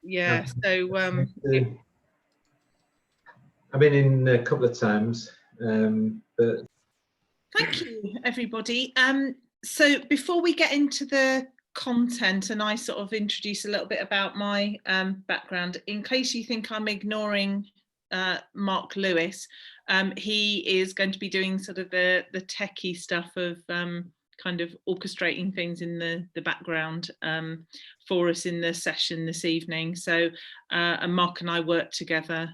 Yeah. So I've been in a couple of times, but thank you, everybody. So before we get into the content and I sort of introduce a little bit about my background, in case you think I'm ignoring Mark Lewis, he is going to be doing sort of the techie stuff of kind of orchestrating things in the background for us in the session this evening. So and Mark and I work together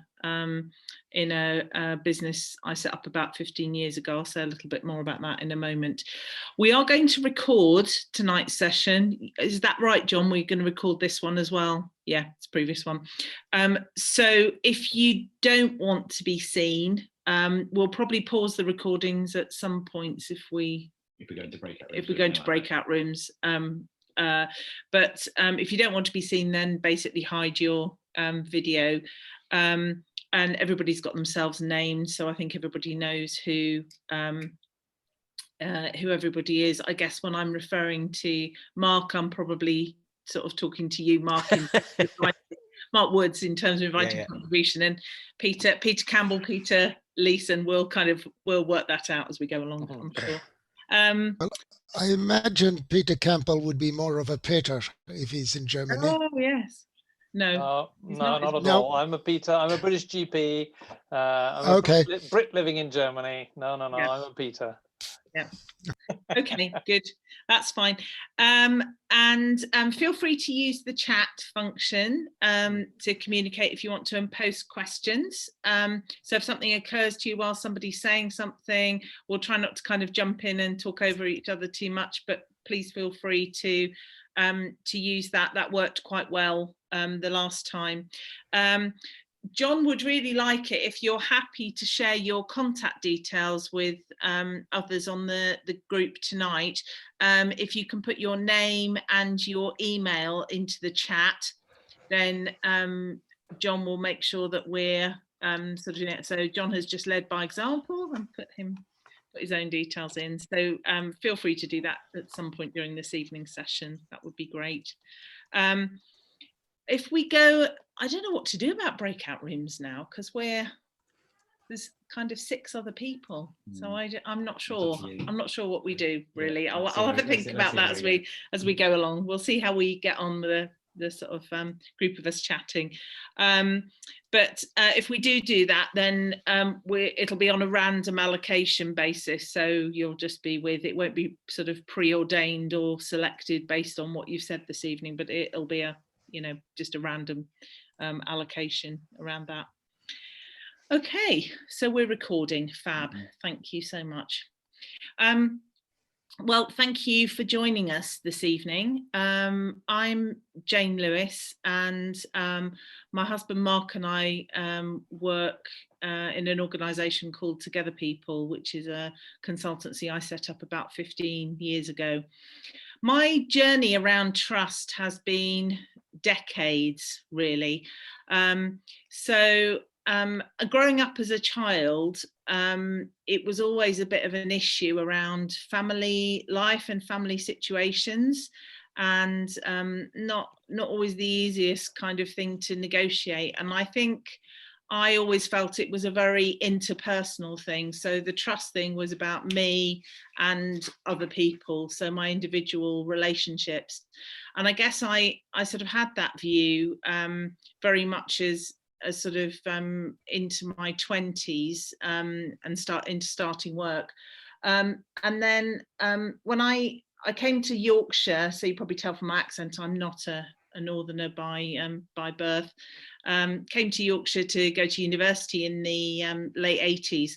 in a business I set up about 15 years ago. I'll say a little bit more about that in a moment. We are going to record tonight's session. Is that right, John? We're going to record this one as well. Yeah, it's the previous one. So if you don't want to be seen, we'll probably pause the recordings at some points if we go into breakout rooms. If we go into breakout rooms. But if you don't want to be seen, then basically hide your video. And everybody's got themselves named, so I think everybody knows who everybody is. I guess when I'm referring to Mark, I'm probably sort of talking to you, Mark, Mark Woods, in terms of inviting contribution, and Peter Campbell, Peter Leeson. We'll work that out as we go along. I'm sure. Well, I imagine Peter Campbell would be more of a Peter if he's in Germany. Oh yes. No, not at all. I'm a Peter. I'm a British GP. I'm a Brit living in Germany. No. Yeah. I'm a Peter. Yeah. Okay, good. That's fine. And feel free to use the chat function to communicate if you want to, and post questions. So if something occurs to you while somebody's saying something, we'll try not to kind of jump in and talk over each other too much, but please feel free to use that. That worked quite well the last time. John would really like it if you're happy to share your contact details with others on the group tonight. If you can put your name and your email into the chat, then John will make sure that we're sort of doing it. So John has just led by example and put his own details in. So feel free to do that at some point during this evening's session. That would be great. If we go, I don't know what to do about breakout rooms now, because there's kind of 6 other people. So I'm not sure. I'm not sure what we do really. Yeah, I'll have a think about that as we go along. We'll see how we get on the sort of group of us chatting. But if we do that, then it'll be on a random allocation basis. So you'll just be it won't be sort of preordained or selected based on what you've said this evening, but it'll be just a random allocation around that. Okay, so we're recording. Fab. Thank you so much. Well, thank you for joining us this evening. I'm Jane Lewis, and my husband Mark and I work in an organisation called Together People, which is a consultancy I set up about 15 years ago. My journey around trust has been decades, really. Growing up as a child, it was always a bit of an issue around family life and family situations, and not always the easiest kind of thing to negotiate. And I think I always felt it was a very interpersonal thing. So the trust thing was about me and other people, so my individual relationships. And I guess I sort of had that view very much as sort of into my 20s and starting work. And then when I came to Yorkshire, so you probably tell from my accent, I'm not a northerner by birth. Came to Yorkshire to go to university in the late 80s.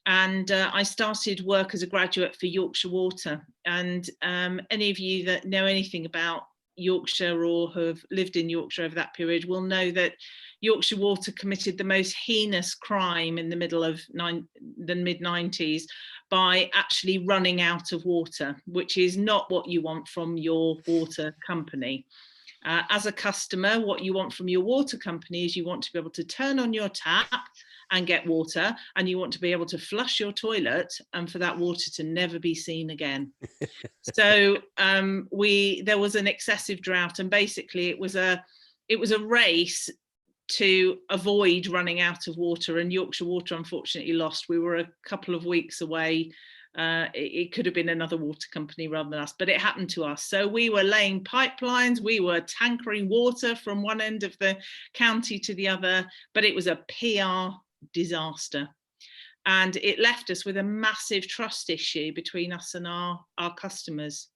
And I started work as a graduate for Yorkshire Water. And any of you that know anything about Yorkshire or have lived in Yorkshire over that period will know that Yorkshire Water committed the most heinous crime in the middle of the mid-90s by actually running out of water, which is not what you want from your water company. As a customer, what you want from your water company is you want to be able to turn on your tap and get water, and you want to be able to flush your toilet and for that water to never be seen again. So there was an excessive drought, and basically it was a it was a race to avoid running out of water, and Yorkshire Water unfortunately lost. We were a couple of weeks away. It could have been another water company rather than us, but it happened to us. So we were laying pipelines, we were tankering water from one end of the county to the other, but it was a PR disaster. And it left us with a massive trust issue between us and our customers.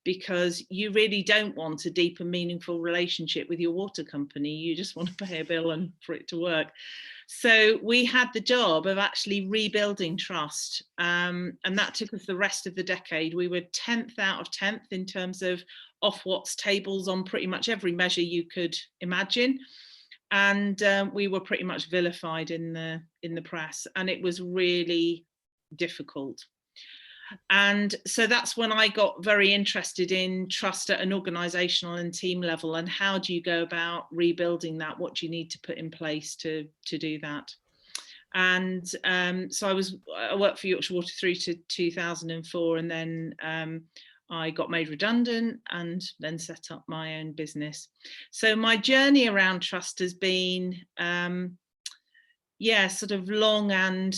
Because you really don't want a deep and meaningful relationship with your water company. You just want to pay a bill and for it to work. So we had the job of actually rebuilding trust, and that took us the rest of the decade. We were 10th out of 10th in terms of Ofwat's tables on pretty much every measure you could imagine, and we were pretty much vilified in the press, and it was really difficult. And so that's when I got very interested in trust at an organisational and team level, and how do you go about rebuilding that? What do you need to put in place to do that? And so I worked for Yorkshire Water through to 2004, and then I got made redundant and then set up my own business. So my journey around trust has been, sort of long and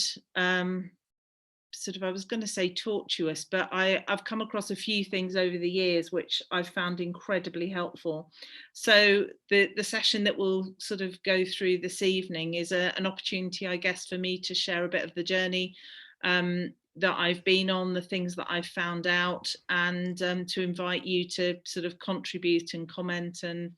sort of, I was going to say tortuous, but I've come across a few things over the years which I've found incredibly helpful. So the session that we'll sort of go through this evening is an opportunity, I guess, for me to share a bit of the journey that I've been on, the things that I've found out, and to invite you to sort of contribute and comment and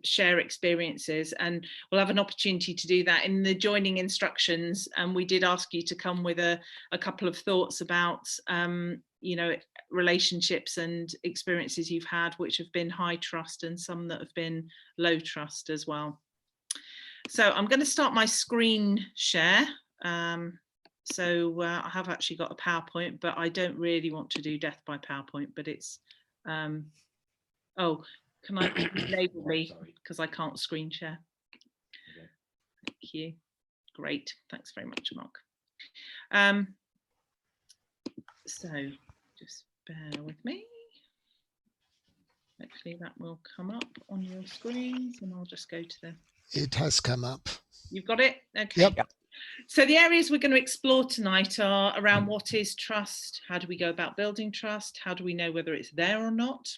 share experiences. And we'll have an opportunity to do that in the joining instructions. And we did ask you to come with a couple of thoughts about relationships and experiences you've had which have been high trust, and some that have been low trust as well. So I'm going to start my screen share. I have actually got a PowerPoint, but I don't really want to do death by PowerPoint, but it's can I label me, because I can't screen share? Okay. Thank you. Great. Thanks very much, Mark. So just bear with me. Hopefully that will come up on your screens, and I'll just go to the... It has come up. You've got it? Okay. Yep. So the areas we're going to explore tonight are around what is trust, how do we go about building trust, how do we know whether it's there or not,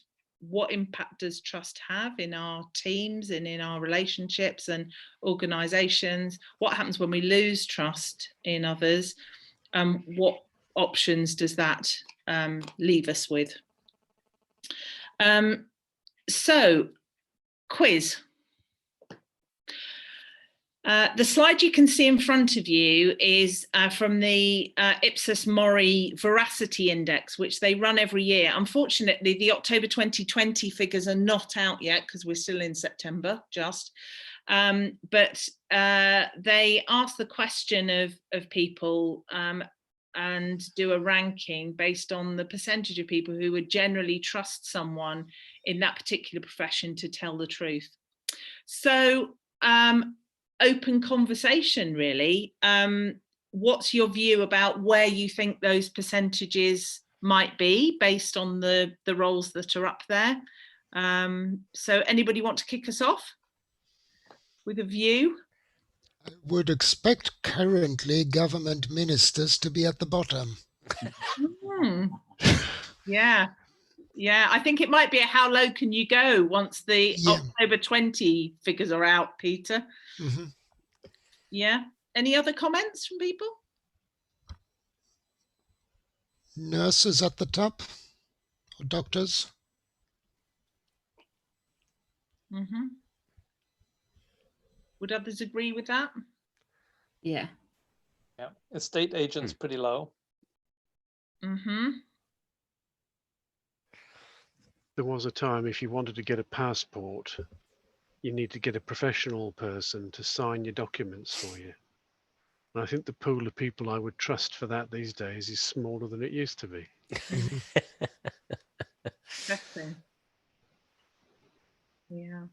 what impact does trust have in our teams and in our relationships and organisations, what happens when we lose trust in others, what options does that leave us with. So, quiz. The slide you can see in front of you is from the Ipsos Mori Veracity Index, which they run every year. Unfortunately, the October 2020 figures are not out yet because we're still in September just. But they ask the question of people and do a ranking based on the percentage of people who would generally trust someone in that particular profession to tell the truth. So, open conversation, really. What's your view about where you think those percentages might be based on the roles that are up there? So anybody want to kick us off with a view? I would expect currently government ministers to be at the bottom. Yeah. I think it might be a how low can you go once the October 20 figures are out, Peter. Mm-hmm. Yeah. Any other comments from people? Nurses at the top, or doctors? Mm-hmm. Would others agree with that? Yeah. Yeah. Estate agents pretty low. Mm-hmm. There was a time if you wanted to get a passport, you need to get a professional person to sign your documents for you. And I think the pool of people I would trust for that these days is smaller than it used to be. Interesting. Yeah.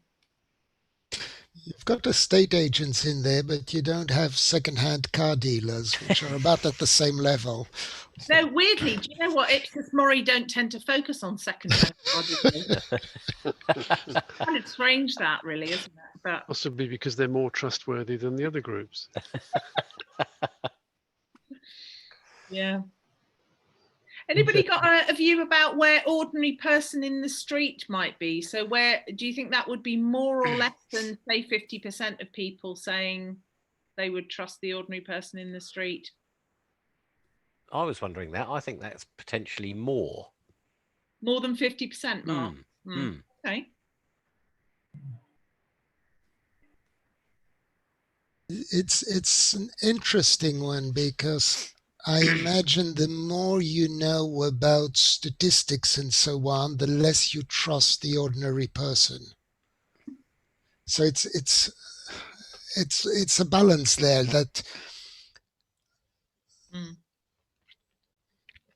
You've got estate agents in there, but you don't have second-hand car dealers, which are about at the same level. No, weirdly, do you know what? Ipsos Mori don't tend to focus on second-hand car dealers. Kind of strange, that really, isn't it? But Possibly because they're more trustworthy than the other groups. yeah. Anybody got a view about where ordinary person in the street might be? So where do you think that would be more or less than, say, 50% of people saying they would trust the ordinary person in the street? I was wondering that. I think that's potentially more. More than 50%, Mark? Okay. It's an interesting one, because I imagine the more you know about statistics and so on, the less you trust the ordinary person. So it's a balance there that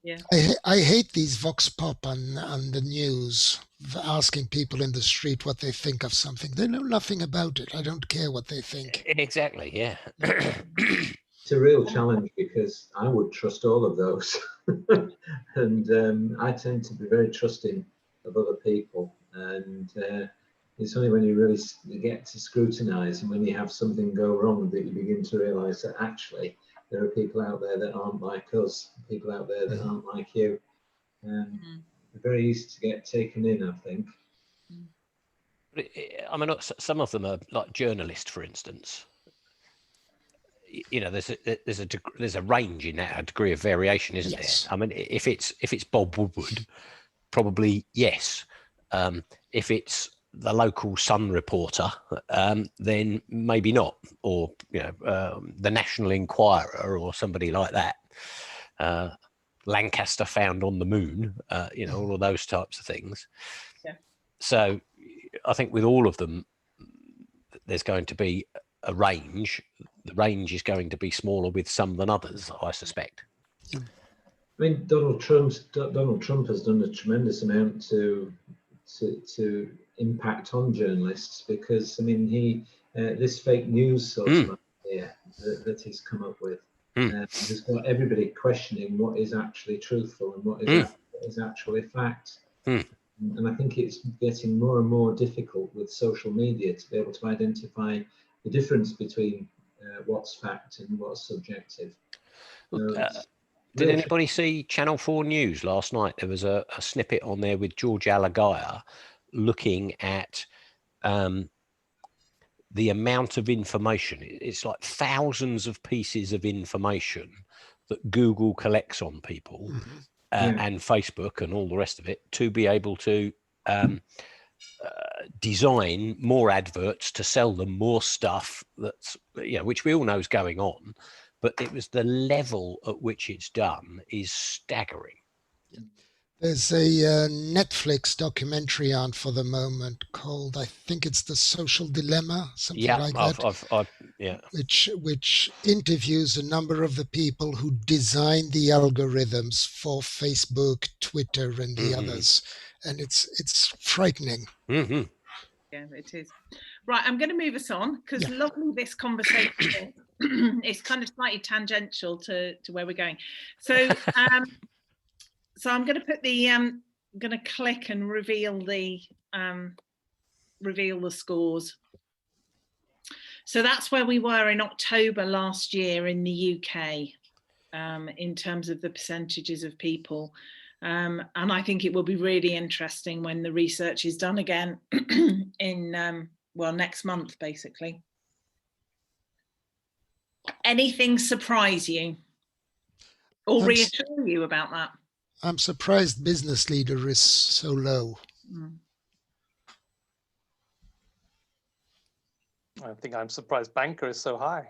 Yeah. I hate these vox pop on the news, asking people in the street what they think of something. They know nothing about it. I don't care what they think. Exactly, yeah. It's a real challenge, because I would trust all of those. And I tend to be very trusting of other people. And it's only when you really get to scrutinize and when you have something go wrong that you begin to realize that actually there are people out there that aren't like us, people out there that aren't like you. Very easy to get taken in, I think. I mean, some of them are like journalists, for instance. You know, there's a range in that, a degree of variation, isn't there? I mean, if it's Bob Woodward, probably yes. If it's the local Sun reporter, then maybe not, or the National Enquirer or somebody like that. Lancaster found on the moon, all of those types of things. Yeah. So I think with all of them, there's going to be a range. The range is going to be smaller with some than others, I suspect. I mean, Donald Trump has done a tremendous amount to impact on journalists, because I mean this fake news sort of idea that he's come up with has got everybody questioning what is actually truthful and what is actually fact. And I think it's getting more and more difficult with social media to be able to identify the difference between what's fact and what's subjective. Did anybody see Channel 4 News last night? There was a snippet on there with George Alagaya looking at the amount of information. It's like thousands of pieces of information that Google collects on people and Facebook and all the rest of it to be able to design more adverts to sell them more stuff that's, which we all know is going on. But it was the level at which it's done is staggering. There's a Netflix documentary on for the moment called, I think it's The Social Dilemma, something like that. Which interviews a number of the people who designed the algorithms for Facebook, Twitter, and the others, and it's frightening. Yeah, it is. Right, I'm going to move us on, because lovely this conversation is kind of slightly tangential to where we're going. So so I'm going to put the I'm going to click and reveal the scores. So that's where we were in October last year in the UK in terms of the percentages of people. And I think it will be really interesting when the research is done again in, next month, basically. Anything surprise you or reassure you about that? I'm surprised business leader is so low. I think I'm surprised banker is so high.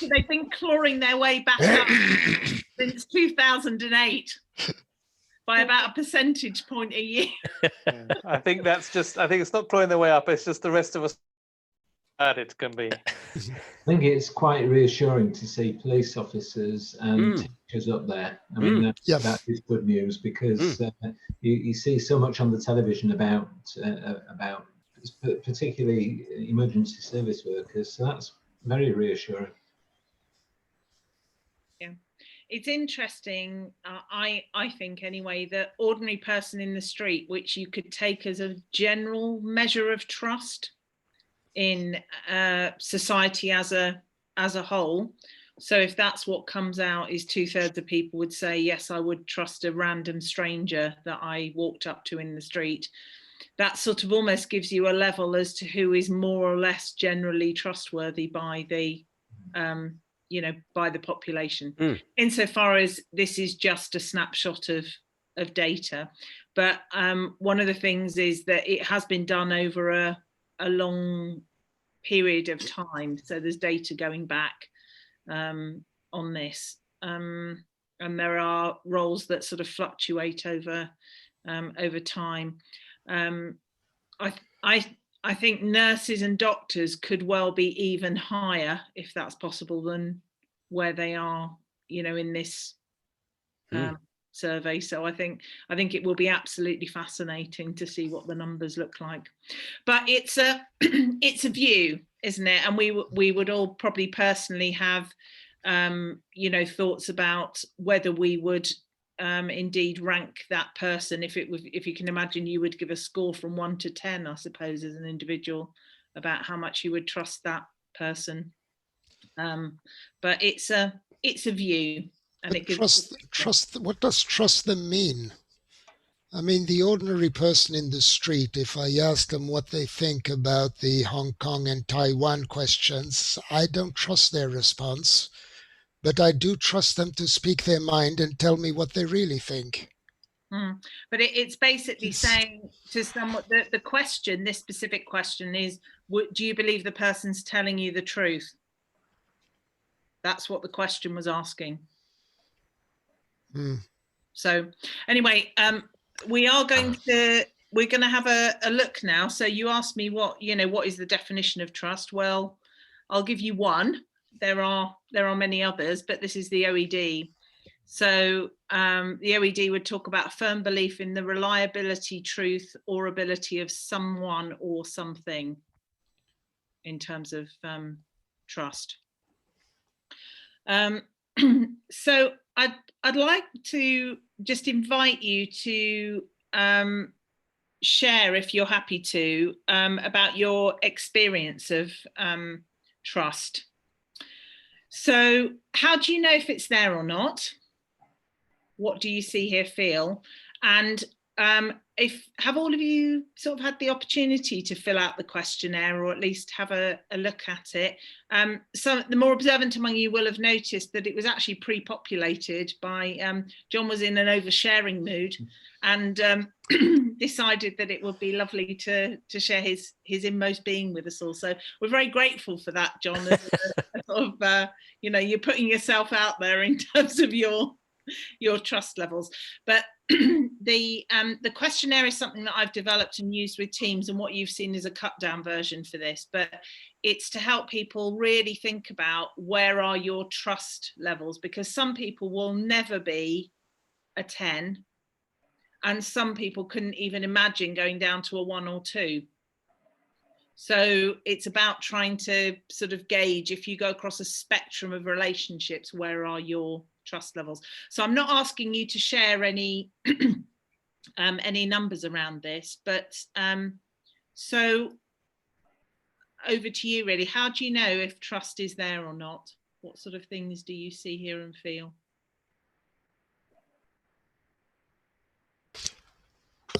They've been clawing their way back up since 2008 by about a percentage point a year. I think it's not clawing their way up, it's just the rest of us it can be. I think it's quite reassuring to see police officers and teachers up there. I mean, that is good news, because you see so much on the television about particularly emergency service workers. So that's very reassuring. Yeah, it's interesting. I think anyway, the ordinary person in the street, which you could take as a general measure of trust in society as a whole. So if that's what comes out, is 2/3 of people would say, yes, I would trust a random stranger that I walked up to in the street. That sort of almost gives you a level as to who is more or less generally trustworthy by the by the population, insofar as this is just a snapshot of data. But one of the things is that it has been done over a long period of time, so there's data going back on this, and there are roles that sort of fluctuate over time. I think nurses and doctors could well be even higher, if that's possible, than where they are, in this survey. So I think it will be absolutely fascinating to see what the numbers look like. But it's a it's a view, isn't it? And we would all probably personally have thoughts about whether we would indeed rank that person. If you can imagine, you would give a score from 1 to 10, I suppose, as an individual, about how much you would trust that person. But it's a view. And it gives trust. What does trust them mean? I mean, the ordinary person in the street, if I ask them what they think about the Hong Kong and Taiwan questions, I don't trust their response, but I do trust them to speak their mind and tell me what they really think. But it's basically saying to someone, the question, this specific question is, do you believe the person's telling you the truth? That's what the question was asking. So anyway, we're going to have a look now. So you asked me what is the definition of trust? Well, I'll give you one. There are many others, but this is the OED. So the OED would talk about a firm belief in the reliability, truth, or ability of someone or something in terms of trust. So I'd like to just invite you to share, if you're happy to, about your experience of trust. So how do you know if it's there or not? What do you see, hear, feel? And have all of you sort of had the opportunity to fill out the questionnaire, or at least have a look at it? So the more observant among you will have noticed that it was actually pre-populated by John was in an oversharing mood, and decided that it would be lovely to share his inmost being with us all. So we're very grateful for that, John. As a sort of, you're putting yourself out there in terms of your trust levels. But the questionnaire is something that I've developed and used with teams, and what you've seen is a cut down version for this, but it's to help people really think about where are your trust levels, because some people will never be a 10, and some people couldn't even imagine going down to a 1 or 2. So it's about trying to sort of gauge, if you go across a spectrum of relationships, where are your trust levels. So I'm not asking you to share any numbers around this, but so over to you really. How do you know if trust is there or not? What sort of things do you see, hear and feel?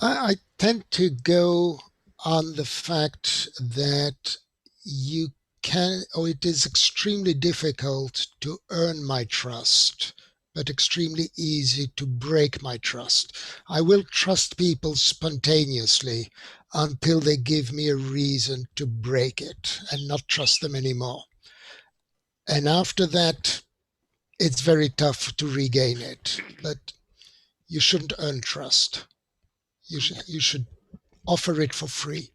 I tend to go on the fact that you can, or it is extremely difficult to earn my trust, but extremely easy to break my trust. I will trust people spontaneously until they give me a reason to break it and not trust them anymore. And after that, it's very tough to regain it. But you shouldn't earn trust. You should offer it for free.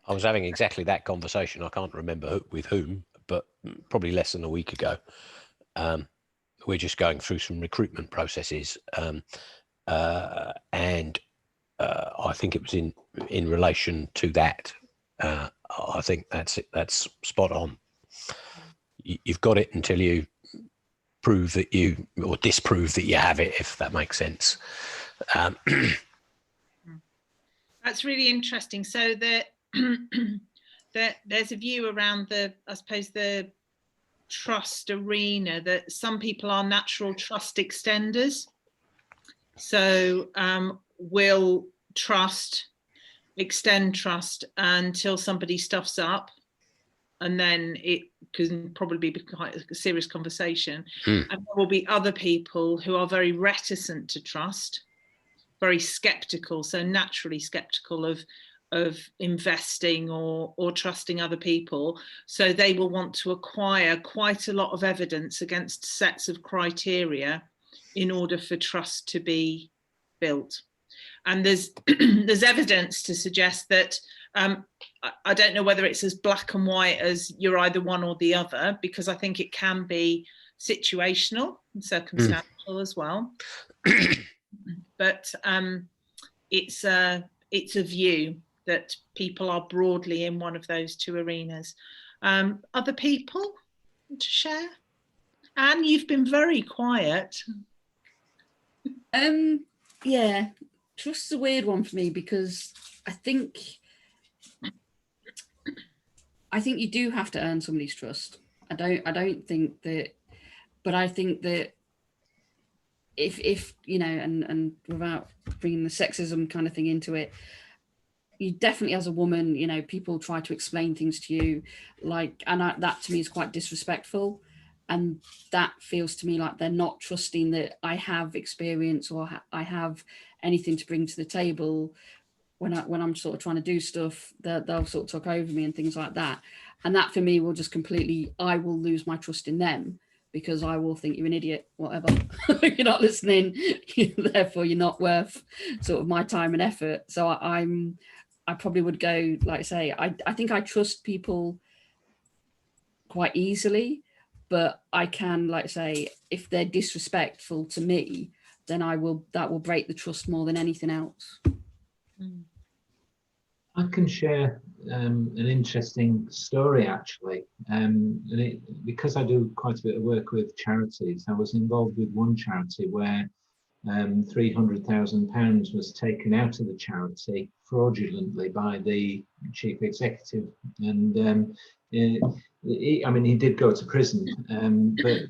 I was having exactly that conversation. I can't remember with whom, but probably less than a week ago. We're just going through some recruitment processes, and I think it was in relation to that. I think that's it. That's spot on. You've got it until you prove that you, or disprove that you have it, if that makes sense. That's really interesting. So there's a view around I suppose the trust arena, that some people are natural trust extenders. So will extend trust until somebody stuffs up, and then it can probably be quite a serious conversation. And there will be other people who are very reticent to trust, very skeptical, so naturally skeptical of investing or trusting other people. So they will want to acquire quite a lot of evidence against sets of criteria in order for trust to be built. And there's evidence to suggest that I don't know whether it's as black and white as you're either one or the other, because I think it can be situational and circumstantial as well. But it's a view that people are broadly in one of those two arenas. Other people want to share? Anne, you've been very quiet. Yeah, trust is a weird one for me, because I think you do have to earn somebody's trust. I don't think that, but I think that if you know, and without bringing the sexism kind of thing into it, you definitely, as a woman, you know, people try to explain things to you, like, and that to me is quite disrespectful. And that feels to me like they're not trusting that I have experience or I have anything to bring to the table. When I'm sort of trying to do stuff, they'll sort of talk over me and things like that. And that for me will just I will lose my trust in them, because I will think you're an idiot, whatever. You're not listening, therefore you're not worth sort of my time and effort. So I probably would go, like I say, I think I trust people quite easily, but I can, like I say, if they're disrespectful to me, then that will break the trust more than anything else. I can share an interesting story, actually. Because I do quite a bit of work with charities, I was involved with one charity where £300,000 was taken out of the charity fraudulently by the chief executive. And he did go to prison, but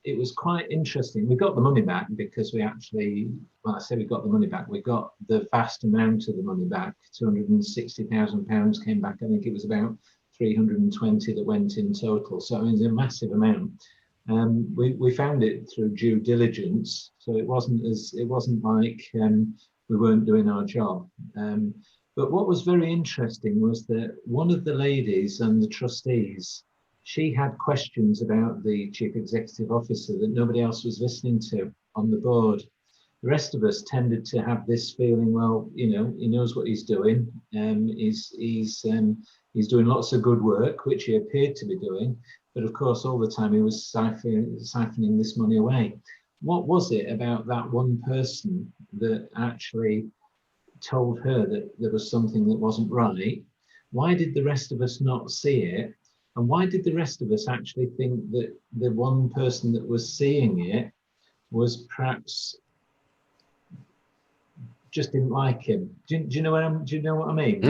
it was quite interesting. We got the money back because we actually, well, I say we got the money back, we got the vast amount of the money back. £260,000 came back. I think it was about 320 that went in total. So it was a massive amount. We found it through due diligence, so it wasn't like we weren't doing our job. But what was very interesting was that one of the ladies and the trustees, she had questions about the chief executive officer that nobody else was listening to on the board. The rest of us tended to have this feeling, well, you know, he knows what he's doing. He's doing lots of good work, which he appeared to be doing. But of course, all the time he was siphoning this money away. What was it about that one person that actually told her that there was something that wasn't right? Why did the rest of us not see it? And why did the rest of us actually think that the one person that was seeing it was perhaps just didn't like him? Do you know what I mean?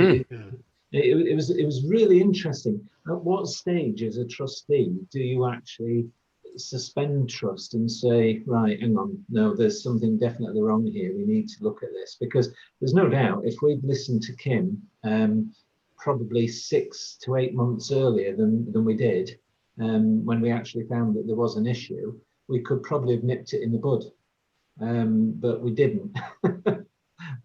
It was really interesting. At what stage as a trustee do you actually suspend trust and say, right, hang on, no, there's something definitely wrong here, we need to look at this? Because there's no doubt if we'd listened to Kim probably 6 to 8 months earlier than we did, when we actually found that there was an issue, we could probably have nipped it in the bud, but we didn't.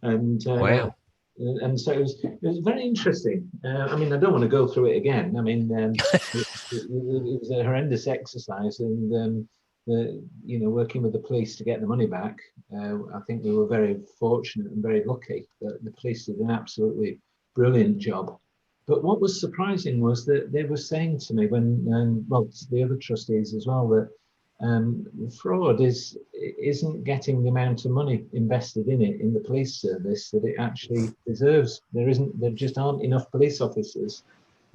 And wow. And so it was very interesting. I don't want to go through it again. It was a horrendous exercise, and working with the police to get the money back. I think we were very fortunate and very lucky that the police did an absolutely brilliant job But what was surprising was that they were saying to me when, well, to the other trustees as well, that fraud isn't getting the amount of money invested in it in the police service that it actually deserves. There just aren't enough police officers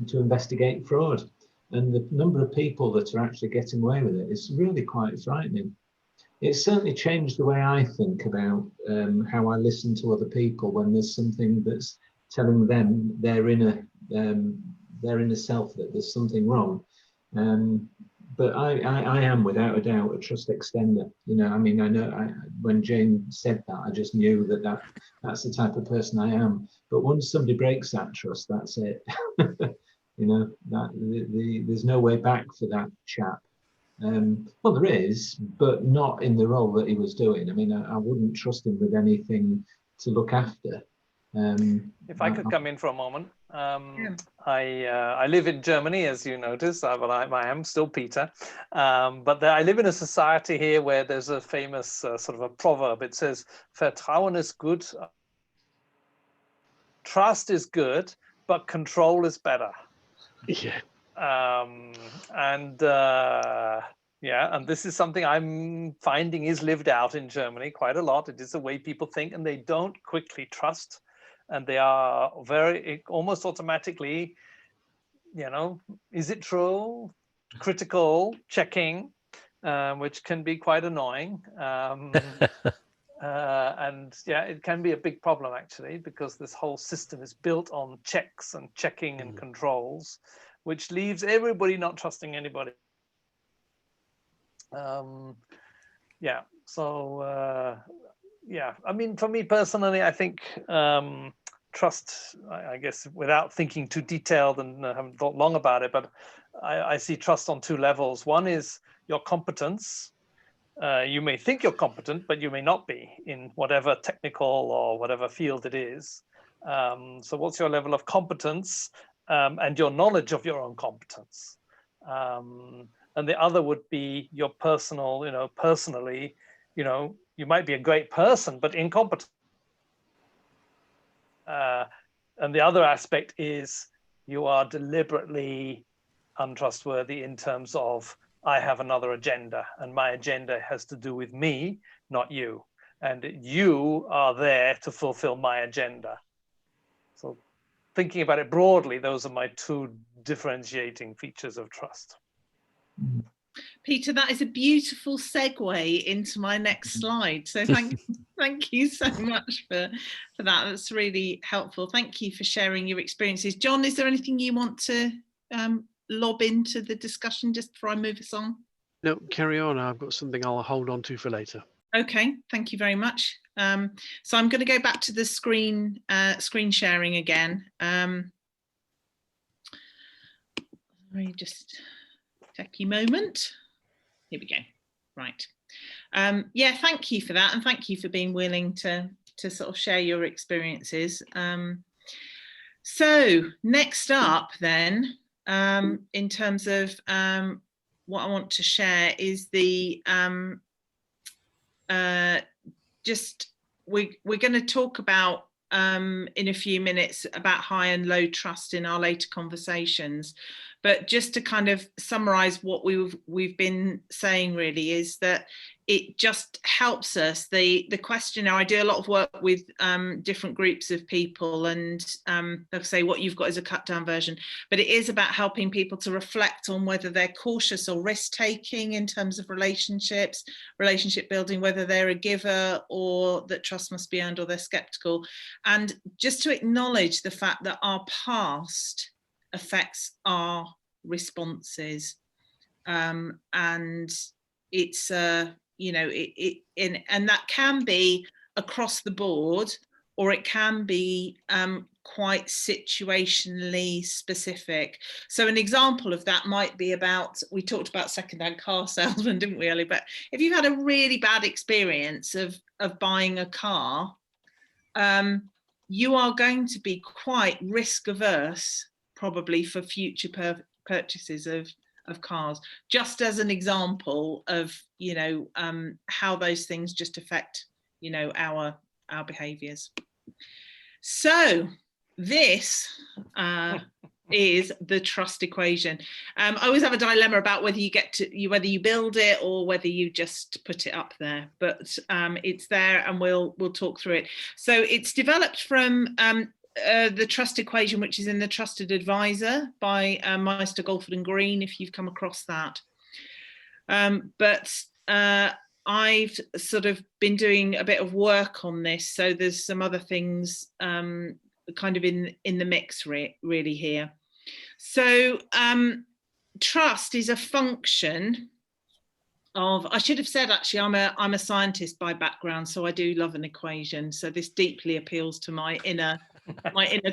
to investigate fraud, and the number of people that are actually getting away with it is really quite frightening. It's certainly changed the way I think about how I listen to other people when there's something that's telling them they're in a self that there's something wrong. But I am without a doubt a trust extender. You know, I mean, I know when Jane said that, I just knew that's the type of person I am. But once somebody breaks that trust, that's it. You know, there's no way back for that chap. Well, there is, but not in the role that he was doing. I mean, I wouldn't trust him with anything to look after. If I could come in for a moment. I live in Germany, as you notice, but I am still Peter. But I live in a society here where there's a famous sort of a proverb. It says, Vertrauen ist gut, trust is good, but control is better. Yeah. And this is something I'm finding is lived out in Germany quite a lot. It is the way people think, and they don't quickly trust. And they are almost automatically, you know, is it true? Critical, checking, which can be quite annoying. And yeah, it can be a big problem actually, because this whole system is built on checks and checking and controls, which leaves everybody not trusting anybody. Yeah, so yeah, I mean, for me personally, I think trust, I guess, without thinking too detailed and haven't thought long about it, but I see trust on two levels. One is your competence. You may think you're competent, but you may not be in whatever technical or whatever field it is. So what's your level of competence and your knowledge of your own competence? And the other would be your personal, you know, personally, you know, you might be a great person, but incompetent. And the other aspect is you are deliberately untrustworthy in terms of, I have another agenda and my agenda has to do with me, not you. And you are there to fulfill my agenda. So thinking about it broadly, those are my two differentiating features of trust. Peter, that is a beautiful segue into my next slide. So thank you so much for that. That's really helpful. Thank you for sharing your experiences. John, is there anything you want to lob into the discussion just before I move us on? No, carry on. I've got something I'll hold on to for later. Okay, thank you very much. So I'm going to go back to the screen sharing again. Let me just take a moment. Here we go. Right. Yeah, thank you for that, and thank you for being willing to sort of share your experiences. So next up then, in terms of what I want to share is the we're going to talk about in a few minutes about high and low trust in our later conversations. But just to kind of summarize what we've been saying really is that it just helps us. The questionnaire, I do a lot of work with different groups of people, and like I say, what you've got is a cut down version, but it is about helping people to reflect on whether they're cautious or risk taking in terms of relationships, relationship building, whether they're a giver or that trust must be earned, or they're skeptical. And just to acknowledge the fact that our past affects our responses, and it's you know, and that can be across the board, or it can be quite situationally specific. So an example of that might be about, we talked about second-hand car salesmen, didn't we, Ellie? But if you've had a really bad experience of buying a car, you are going to be quite risk averse probably for future purchases of cars, just as an example of, you know, how those things just affect, you know, our behaviors. So This is the trust equation. I always have a dilemma about whether whether you build it or whether you just put it up there, but it's there, and we'll talk through it. So it's developed from the trust equation, which is in the Trusted Advisor by Meister, Golford and Green, if you've come across that. But I've sort of been doing a bit of work on this, so there's some other things kind of in the mix really here. So trust is a function of, I should have said actually, I'm a scientist by background, so I do love an equation, so this deeply appeals to my inner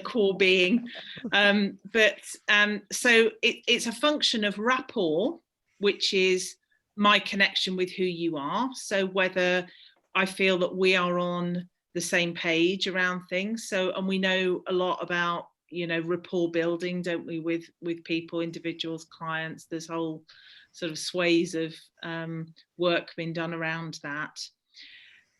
core being. So it's a function of rapport, which is my connection with who you are. So whether I feel that we are on the same page around things. So, and we know a lot about, rapport building, don't we, with people, individuals, clients. There's whole sort of sways of work being done around that.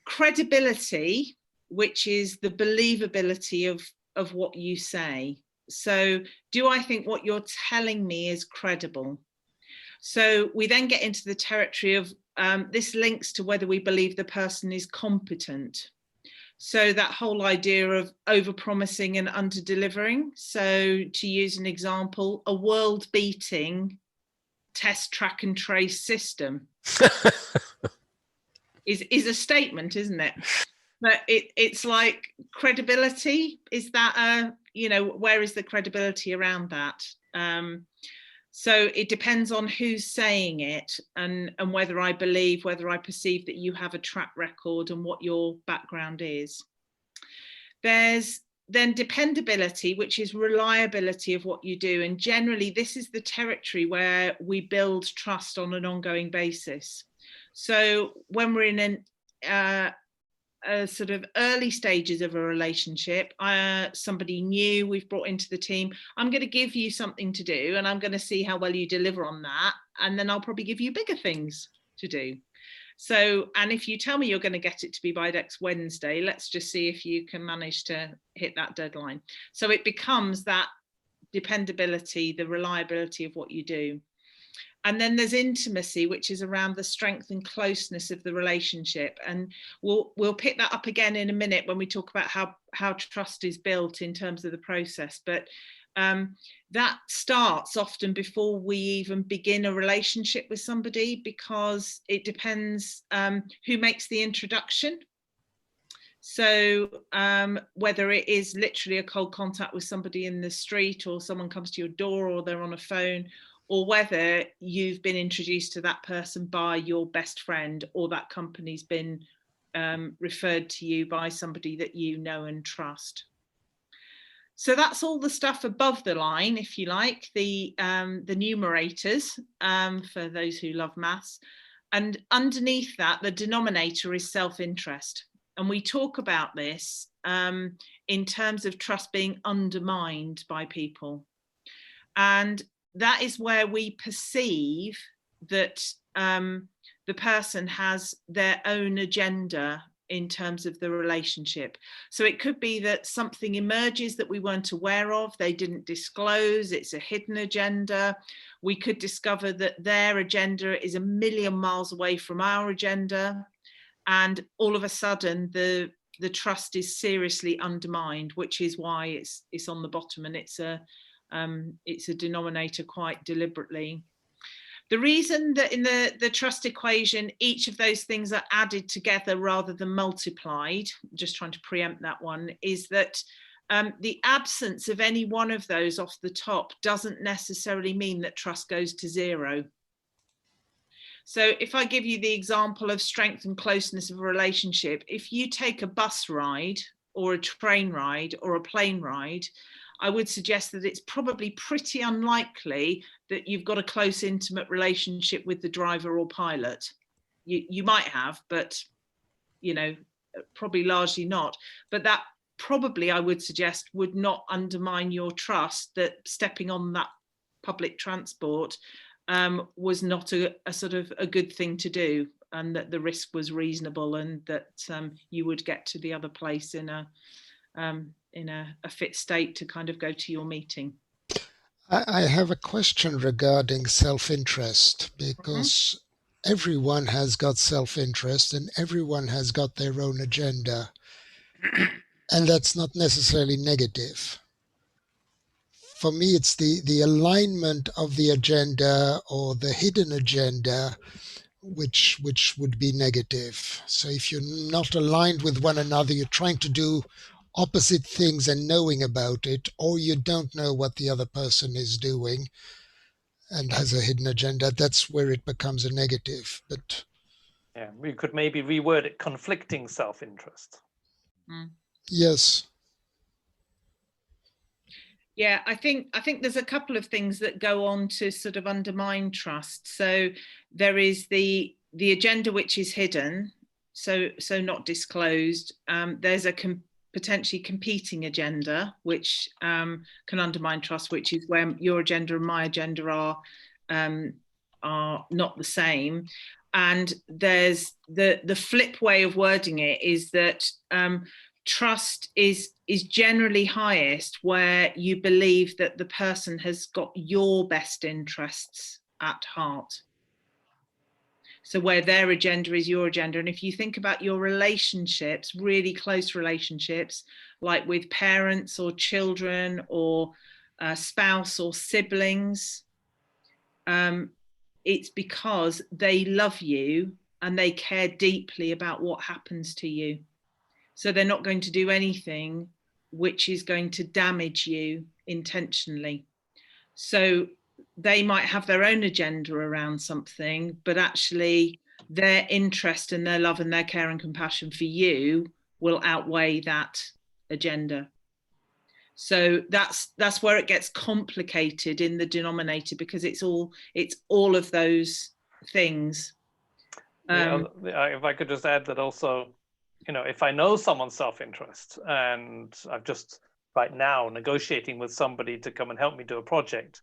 Credibility, which is the believability of what you say. So do I think what you're telling me is credible? So we then get into the territory of this links to whether we believe the person is competent. So that whole idea of over-promising and under-delivering. So to use an example, a world-beating test, track and trace system is a statement, isn't it? But it's like credibility. Is that where is the credibility around that? So it depends on who's saying it and whether I perceive that you have a track record and what your background is. There's then dependability, which is reliability of what you do. And generally, this is the territory where we build trust on an ongoing basis. So when we're in sort of early stages of a relationship, somebody new we've brought into the team, I'm going to give you something to do and I'm going to see how well you deliver on that, and then I'll probably give you bigger things to do. So, and if you tell me you're going to get it to be by next Wednesday, let's just see if you can manage to hit that deadline. So it becomes that dependability, the reliability of what you do. And then there's intimacy, which is around the strength and closeness of the relationship. And we'll pick that up again in a minute when we talk about how trust is built in terms of the process. But that starts often before we even begin a relationship with somebody, because it depends who makes the introduction. So whether it is literally a cold contact with somebody in the street, or someone comes to your door, or they're on a phone, or whether you've been introduced to that person by your best friend, or that company's been referred to you by somebody that you know and trust. So that's all the stuff above the line, if you like, the numerators, for those who love maths. And underneath that, the denominator is self-interest. And we talk about this in terms of trust being undermined by people. And that is where we perceive that the person has their own agenda in terms of the relationship. So it could be that something emerges that we weren't aware of, they didn't disclose, it's a hidden agenda. We could discover that their agenda is a million miles away from our agenda. And all of a sudden, the trust is seriously undermined, which is why it's on the bottom, and it's a denominator quite deliberately. The reason that in the trust equation, each of those things are added together rather than multiplied, just trying to preempt that one, is that the absence of any one of those off the top doesn't necessarily mean that trust goes to zero. So if I give you the example of strength and closeness of a relationship, if you take a bus ride or a train ride or a plane ride, I would suggest that it's probably pretty unlikely that you've got a close, intimate relationship with the driver or pilot. You might have, but, probably largely not. But that probably, I would suggest, would not undermine your trust that stepping on that public transport was not a sort of a good thing to do, and that the risk was reasonable, and that you would get to the other place in in a fit state to kind of go to your meeting. I have a question regarding self-interest, because everyone has got self-interest and everyone has got their own agenda. And that's not necessarily negative. For me, it's the alignment of the agenda or the hidden agenda which would be negative. So if you're not aligned with one another, you're trying to do opposite things and knowing about it, or you don't know what the other person is doing and has a hidden agenda, that's where it becomes a negative. But yeah, we could maybe reword it: conflicting self-interest. Yes. Yeah, I think there's a couple of things that go on to sort of undermine trust. So there is the agenda which is hidden, so not disclosed. There's a potentially competing agenda which can undermine trust, which is where your agenda and my agenda are not the same. And there's the flip way of wording it is that trust is generally highest where you believe that the person has got your best interests at heart. So where their agenda is your agenda. And if you think about your relationships, really close relationships, like with parents or children or a spouse or siblings, it's because they love you and they care deeply about what happens to you. So they're not going to do anything which is going to damage you intentionally. So they might have their own agenda around something, but actually their interest and their love and their care and compassion for you will outweigh that agenda. So that's where it gets complicated in the denominator, because it's all of those things. If I could just add that also, if I know someone's self-interest and I've just right now negotiating with somebody to come and help me do a project,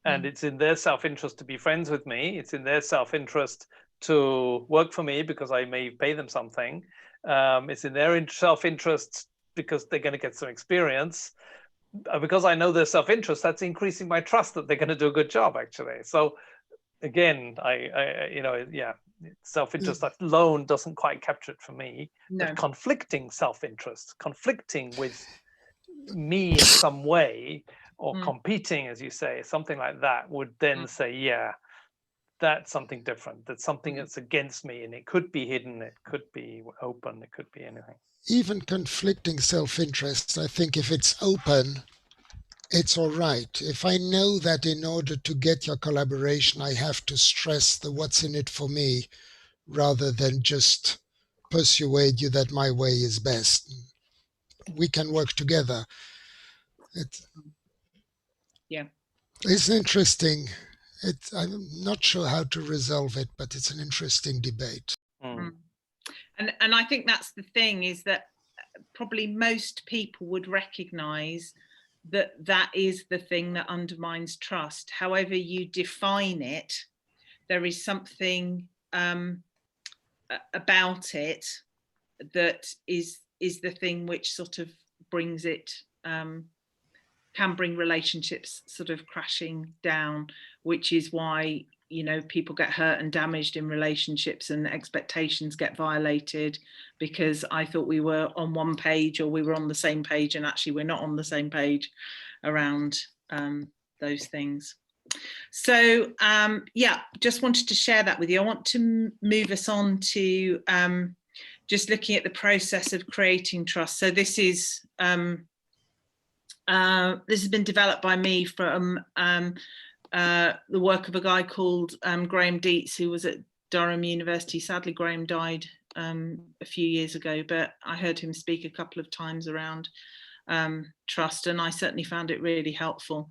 and it's in their self-interest to be friends with me, it's in their self-interest to work for me because I may pay them something, it's in their self-interest because they're going to get some experience, because I know their self-interest, that's increasing my trust that they're going to do a good job, actually. So again, self-interest alone doesn't quite capture it for me. No. But conflicting self-interest, conflicting with me in some way, or competing, as you say, something like that, would then say, yeah, that's something different. That's something that's against me, and it could be hidden, it could be open, it could be anything. Even conflicting self-interest, I think if it's open, it's all right. If I know that in order to get your collaboration, I have to stress the what's in it for me, rather than just persuade you that my way is best. We can work together. It's interesting. I'm not sure how to resolve it, but it's an interesting debate. And I think that's the thing, is that probably most people would recognize that is the thing that undermines trust. However you define it, there is something about it that is the thing which sort of brings it, can bring relationships sort of crashing down, which is why people get hurt and damaged in relationships and expectations get violated, because I thought we were on one page, or we were on the same page, and actually we're not on the same page around those things. So just wanted to share that with you. I want to move us on to just looking at the process of creating trust. So this has been developed by me from the work of a guy called Graham Dietz, who was at Durham University. Sadly, Graham died a few years ago, but I heard him speak a couple of times around trust, and I certainly found it really helpful.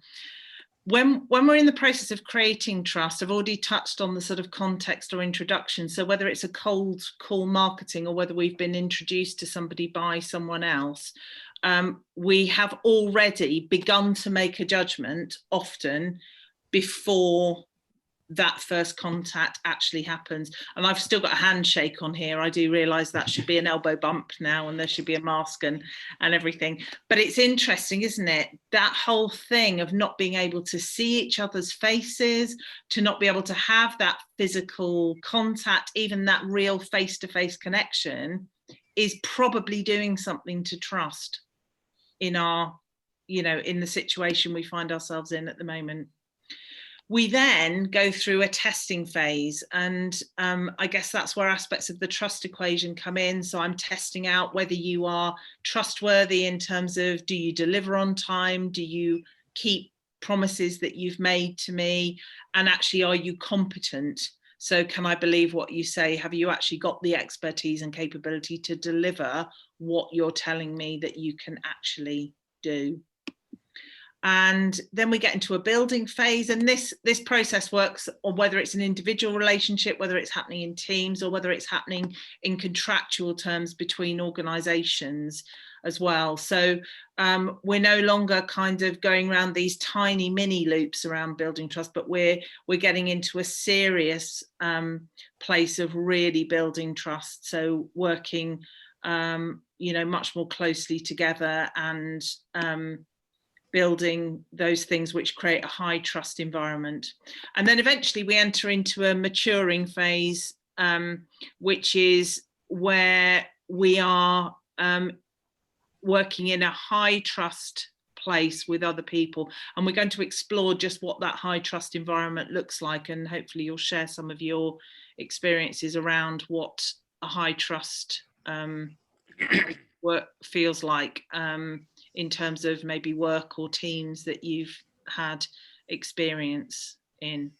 When we're in the process of creating trust, I've already touched on the sort of context or introduction. So whether it's a cold call marketing or whether we've been introduced to somebody by someone else, we have already begun to make a judgment often before that first contact actually happens. And I've still got a handshake on here. I do realise that should be an elbow bump now, and there should be a mask and everything. But it's interesting, isn't it? That whole thing of not being able to see each other's faces, to not be able to have that physical contact, even that real face-to-face connection, is probably doing something to trust in our, in the situation we find ourselves in at the moment. We then go through a testing phase, and I guess that's where aspects of the trust equation come in. So I'm testing out whether you are trustworthy in terms of, do you deliver on time? Do you keep promises that you've made to me? And actually, are you competent? So can I believe what you say? Have you actually got the expertise and capability to deliver what you're telling me that you can actually do? And then we get into a building phase, and this process works on whether it's an individual relationship, whether it's happening in teams, or whether it's happening in contractual terms between organizations as well. So we're no longer kind of going around these tiny mini loops around building trust, but we're getting into a serious place of really building trust. So working much more closely together, and building those things which create a high trust environment. And then eventually we enter into a maturing phase, which is where we are working in a high trust place with other people. And we're going to explore just what that high trust environment looks like. And hopefully you'll share some of your experiences around what a high trust work feels like, in terms of maybe work or teams that you've had experience in.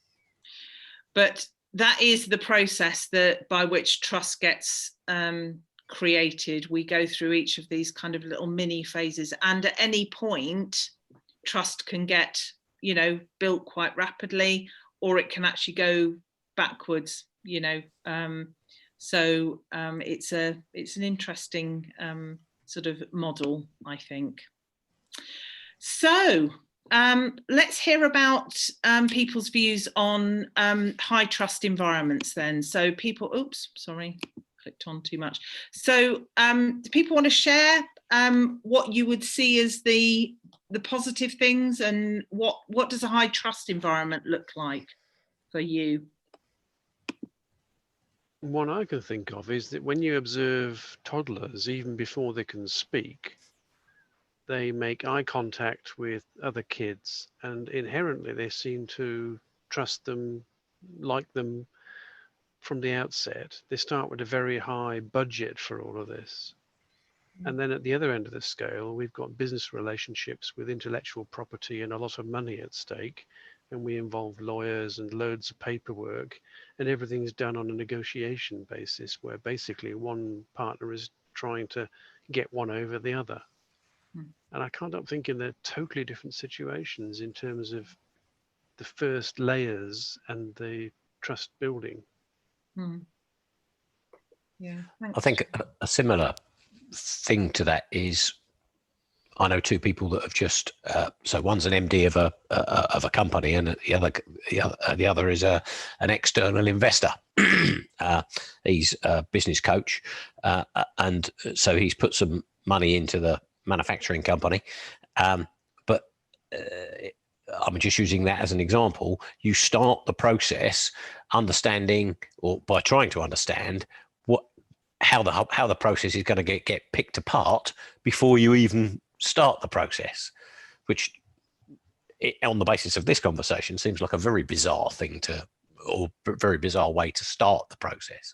But that is the process by which trust gets created. We go through each of these kind of little mini phases, and at any point trust can get built quite rapidly, or it can actually go backwards. So it's an interesting sort of model, I think. So let's hear about people's views on high trust environments then. So people, oops, sorry, clicked on too much. So do people want to share what you would see as the positive things, and what does a high trust environment look like for you? One I can think of is that when you observe toddlers, even before they can speak, they make eye contact with other kids, and inherently they seem to trust them, like them from the outset. They start with a very high budget for all of this. And then at the other end of the scale, we've got business relationships with intellectual property and a lot of money at stake. And we involve lawyers and loads of paperwork, and everything's done on a negotiation basis, where basically one partner is trying to get one over the other. And I can't help thinking they're totally different situations in terms of the first layers and the trust building. Yeah, I think a similar thing to that is, I know two people that have just so one's an MD of a company, and the other is an external investor. He's a business coach, and so he's put some money into the manufacturing company. But I'm just using that as an example. You start the process understanding, or by trying to understand, how the process is going to get picked apart before you even start the process, which on the basis of this conversation seems like a very bizarre thing or very bizarre way to start the process.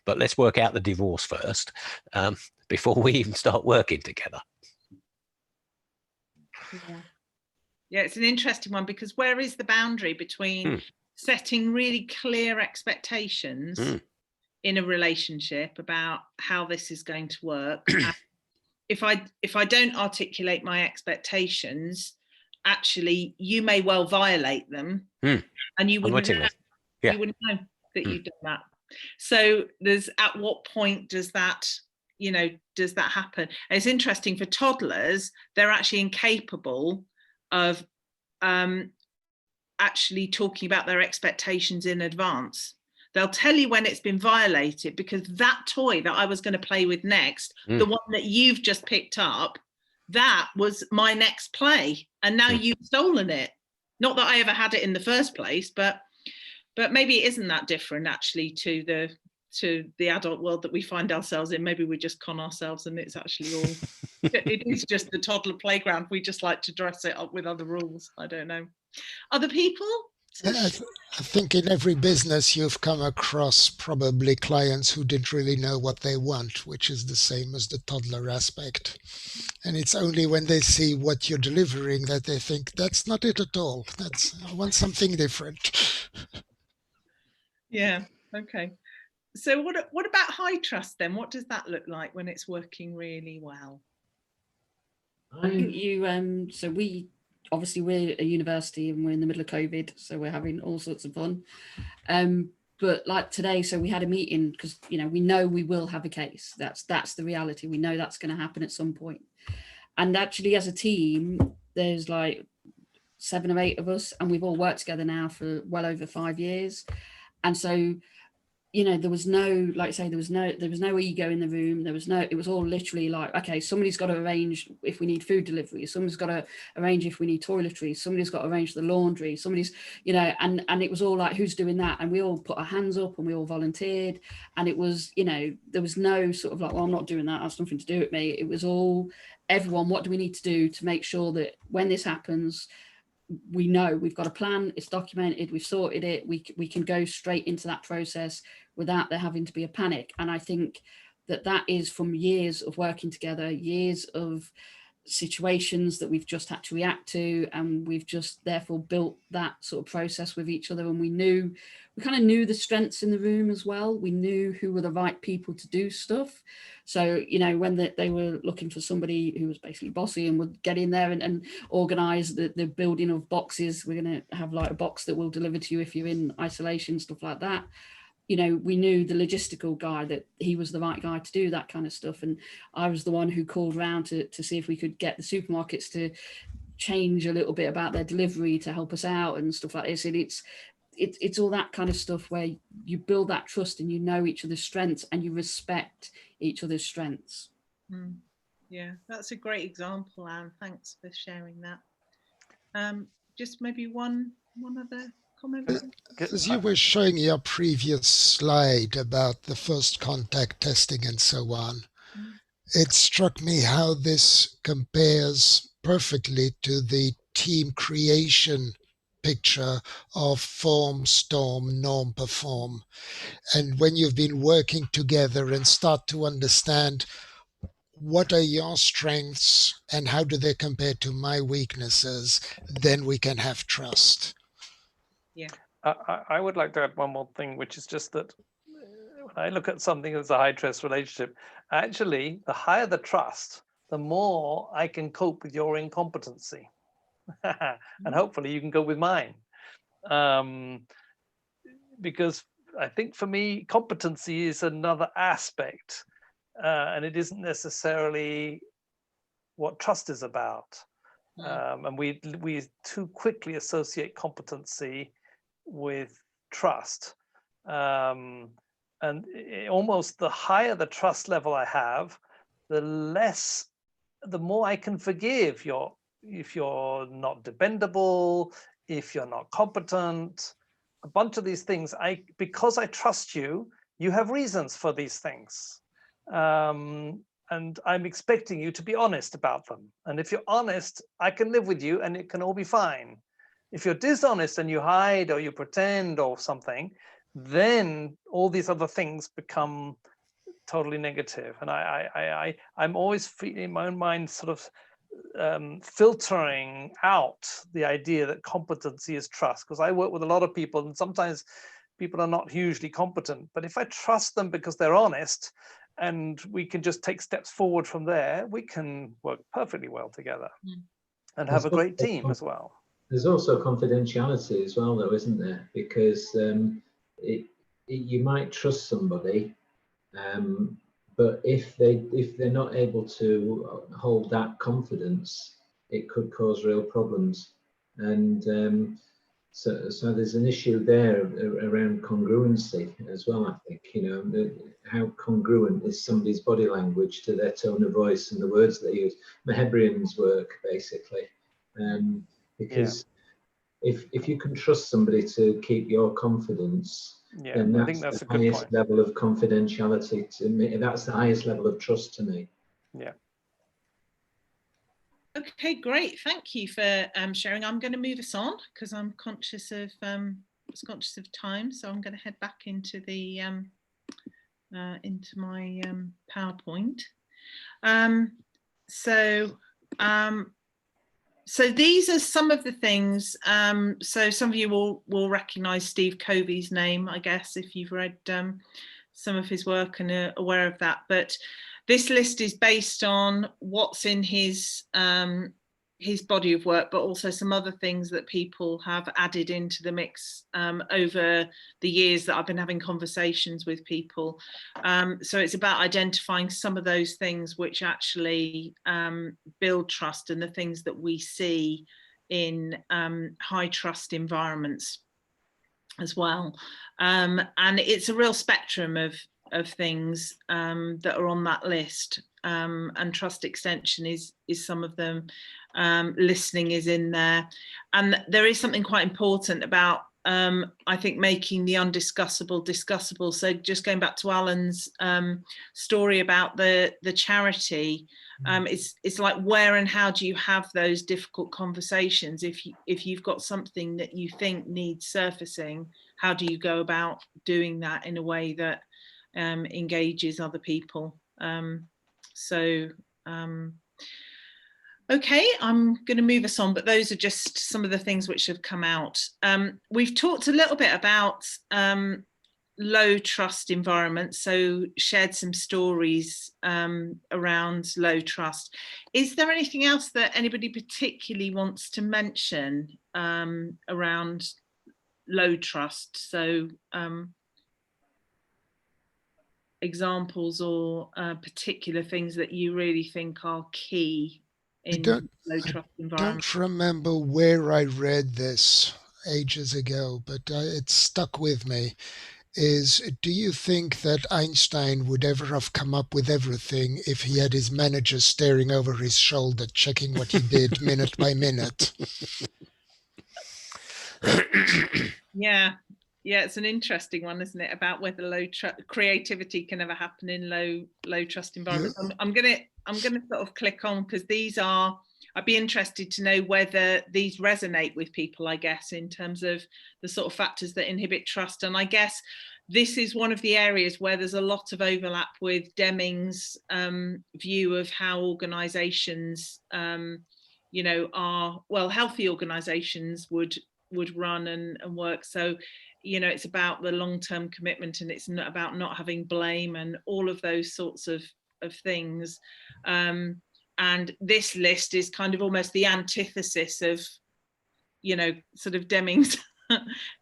But let's work out the divorce first, before we even start working together. Yeah, it's an interesting one, because where is the boundary between setting really clear expectations in a relationship about how this is going to work? If I don't articulate my expectations, actually you may well violate them, and you wouldn't know that you've done that. So there's, at what point does that happen? And it's interesting, for toddlers, they're actually incapable of actually talking about their expectations in advance. They'll tell you when it's been violated, because that toy that I was going to play with next, the one that you've just picked up, that was my next play, and now you've stolen it. Not that I ever had it in the first place, but maybe it isn't that different actually to the adult world that we find ourselves in. Maybe we just con ourselves and it's actually all it is just the toddler playground. We just like to dress it up with other rules. I don't know. Other people? I think in every business you've come across probably clients who didn't really know what they want, which is the same as the toddler aspect. And it's only when they see what you're delivering that they think, that's not it at all. I want something different. Yeah, okay. So what about high trust then? What does that look like when it's working really well? I think you, so we're a university and we're in the middle of COVID, so we're having all sorts of fun. But like today, so we had a meeting because, we know we will have a case. That's the reality. We know that's going to happen at some point. And actually as a team, there's like 7 or 8 of us, and we've all worked together now for well over 5 years. And so, there was no, like I say, there was no ego in the room. It was all literally like, okay, somebody's got to arrange if we need food delivery. Somebody's got to arrange if we need toiletries. Somebody's got to arrange the laundry. Somebody's, and it was all like, who's doing that? And we all put our hands up and we all volunteered. And it was, there was no sort of like, well, I'm not doing that. That's nothing to do with me. It was all, everyone, what do we need to do to make sure that when this happens, we know we've got a plan, it's documented, we've sorted it, we can go straight into that process without there having to be a panic. And I think that is from years of working together, years of situations that we've just had to react to, and we've just therefore built that sort of process with each other. And we kind of knew the strengths in the room as well. We knew who were the right people to do stuff. So, when they were looking for somebody who was basically bossy and would get in there and organize the building of boxes, we're going to have like a box that will deliver to you if you're in isolation, stuff like that. We knew the logistical guy, that he was the right guy to do that kind of stuff. And I was the one who called around to see if we could get the supermarkets to change a little bit about their delivery to help us out and stuff like this. And it's all that kind of stuff where you build that trust and you know each other's strengths and you respect each other's strengths. Yeah, that's a great example, Anne. Thanks for sharing that. Just maybe one other comment. As you were showing your previous slide about the first contact testing and so on, it struck me how this compares perfectly to the team creation picture of form, storm, norm, perform. And when you've been working together and start to understand what are your strengths and how do they compare to my weaknesses, then we can have trust. Yeah. I would like to add one more thing, which is just that when I look at something as a high trust relationship, actually, the higher the trust, the more I can cope with your incompetency. And hopefully you can go with mine. Because I think for me, competency is another aspect, and it isn't necessarily what trust is about. And we too quickly associate competency with trust. And almost the higher the trust level I have, the more I can forgive if you're not dependable, if you're not competent, a bunch of these things. Because I trust you, you have reasons for these things. And I'm expecting you to be honest about them. And if you're honest, I can live with you and it can all be fine. If you're dishonest and you hide or you pretend or something, then all these other things become totally negative. And I'm always in my own mind sort of filtering out the idea that competency is trust, because I work with a lot of people and sometimes people are not hugely competent, but if I trust them because they're honest and we can just take steps forward from there, we can work perfectly well together and have a great team as well. There's also confidentiality as well, though, isn't there? Because you might trust somebody, but if they're not able to hold that confidence, it could cause real problems. And So there's an issue there around congruency as well, I think, you know, how congruent is somebody's body language to their tone of voice and the words they use. Mahebrian's work, basically. Because if you can trust somebody to keep your confidence, then that's, I think that's the highest level of confidentiality to me. That's the highest level of trust to me. Yeah. Okay, great. Thank you for sharing. I'm going to move us on because I'm conscious of time, so I'm going to head back into the into my PowerPoint. So these are some of the things. So some of you will recognise Steve Covey's name, I guess, if you've read some of his work and are aware of that. But this list is based on what's in his body of work, but also some other things that people have added into the mix over the years that I've been having conversations with people. So it's about identifying some of those things which actually build trust and the things that we see in high trust environments as well. And it's a real spectrum of things that are on that list, and trust extension is some of them. Listening is in there, and there is something quite important about I think making the undiscussable discussable. So just going back to Alan's story about the charity, it's like, where and how do you have those difficult conversations? If you've got something that you think needs surfacing, how do you go about doing that in a way that engages other people? Okay, I'm going to move us on, but those are just some of the things which have come out. We've talked a little bit about low trust environments, so shared some stories around low trust. Is there anything else that anybody particularly wants to mention around low trust? So examples or particular things that you really think are key in low trust environment? I don't remember where I read this ages ago, but it stuck with me. Do you think that Einstein would ever have come up with everything if he had his manager staring over his shoulder, checking what he did minute by minute? Yeah, it's an interesting one, isn't it? About whether creativity can ever happen in low trust environments. Yeah. I'm gonna sort of click on, because I'd be interested to know whether these resonate with people, I guess, in terms of the sort of factors that inhibit trust. And I guess this is one of the areas where there's a lot of overlap with Deming's view of how organisations, healthy organisations would run and work. So, it's about the long-term commitment, and it's not about not having blame and all of those sorts of things. And this list is kind of almost the antithesis of, sort of Deming's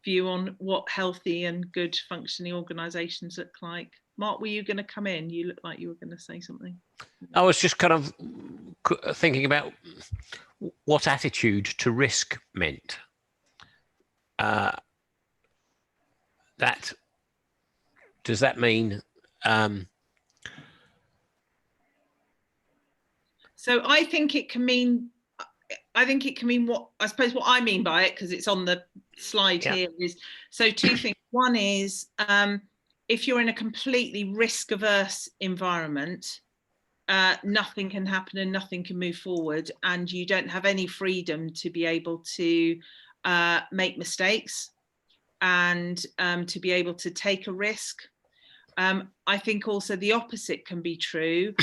view on what healthy and good functioning organisations look like. Mark, were you going to come in? You look like you were going to say something. I was just kind of thinking about what attitude to risk meant. Does that mean? So I think it can mean what I mean by it, because it's on the slide here, is so two things. One is if you're in a completely risk-averse environment, nothing can happen and nothing can move forward, and you don't have any freedom to be able to make mistakes and to be able to take a risk. I think also the opposite can be true.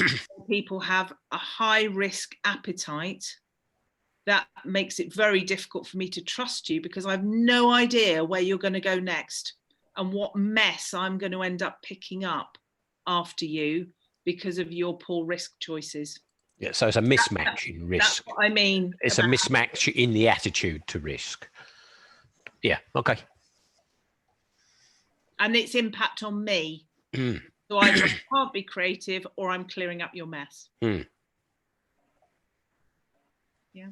People have a high risk appetite. That makes it very difficult for me to trust you, because I have no idea where you're going to go next and what mess I'm going to end up picking up after you because of your poor risk choices. Yeah, so it's a mismatch in risk. That's what I mean. It's a mismatch in the attitude to risk. Yeah, okay. And its impact on me. So either I can't be creative or I'm clearing up your mess. Yeah.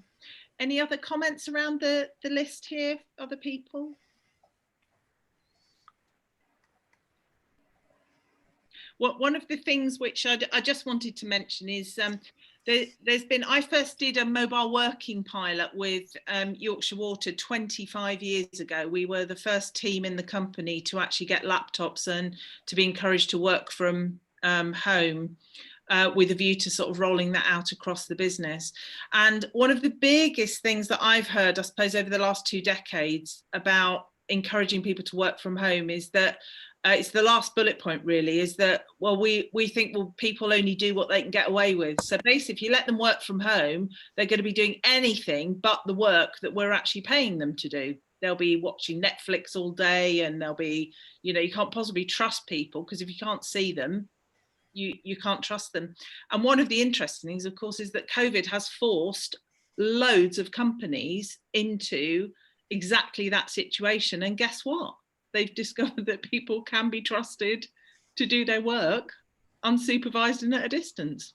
Any other comments around the list here, other people? Well, one of the things which I just wanted to mention is there's been, I first did a mobile working pilot with Yorkshire Water 25 years ago. We were the first team in the company to actually get laptops and to be encouraged to work from home. With a view to sort of rolling that out across the business. And one of the biggest things that I've heard, I suppose, over the last 2 decades about encouraging people to work from home is that it's the last bullet point really, is that, well, we think, well, people only do what they can get away with. So basically, if you let them work from home, they're going to be doing anything but the work that we're actually paying them to do. They'll be watching Netflix all day, and they'll be, you know, you can't possibly trust people, because if you can't see them, you can't trust them. And one of the interesting things, of course, is that COVID has forced loads of companies into exactly that situation. And guess what? They've discovered that people can be trusted to do their work unsupervised and at a distance.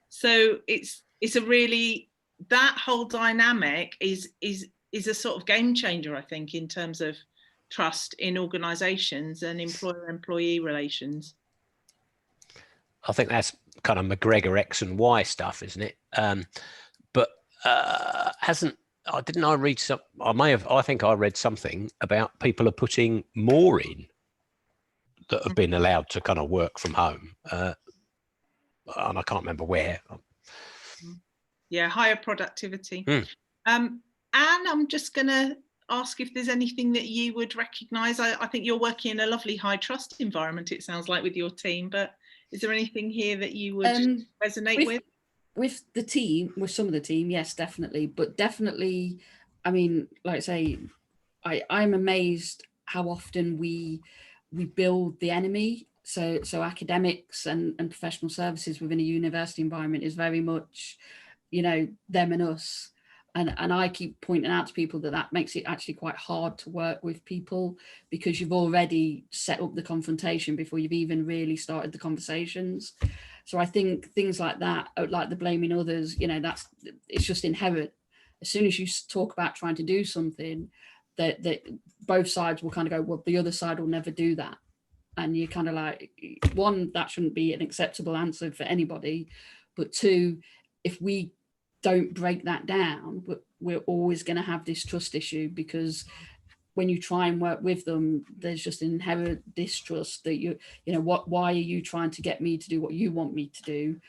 So it's a really, that whole dynamic is a sort of game changer, I think, in terms of trust in organisations and employer-employee relations. I think that's kind of McGregor X and Y stuff, isn't it? But didn't I read some? I think I read something about people are putting more in that have been allowed to kind of work from home, and I can't remember where. Yeah, higher productivity. Anne, I'm just going to ask if there's anything that you would recognise. I think you're working in a lovely high trust environment, it sounds like, with your team, but is there anything here that you would resonate with? With the team, with some of the team, yes, definitely. But definitely, I mean, like I say, I'm amazed how often we build the enemy. So academics and professional services within a university environment is very much, you know, them and us. And I keep pointing out to people that makes it actually quite hard to work with people, because you've already set up the confrontation before you've even really started the conversations. So I think things like that, like the blaming others, you know, it's just inherent. As soon as you talk about trying to do something, that both sides will kind of go, well, the other side will never do that. And you're kind of like, one, that shouldn't be an acceptable answer for anybody. But two, if we don't break that down, we're always going to have this trust issue, because when you try and work with them, there's just an inherent distrust that you know, why are you trying to get me to do what you want me to do?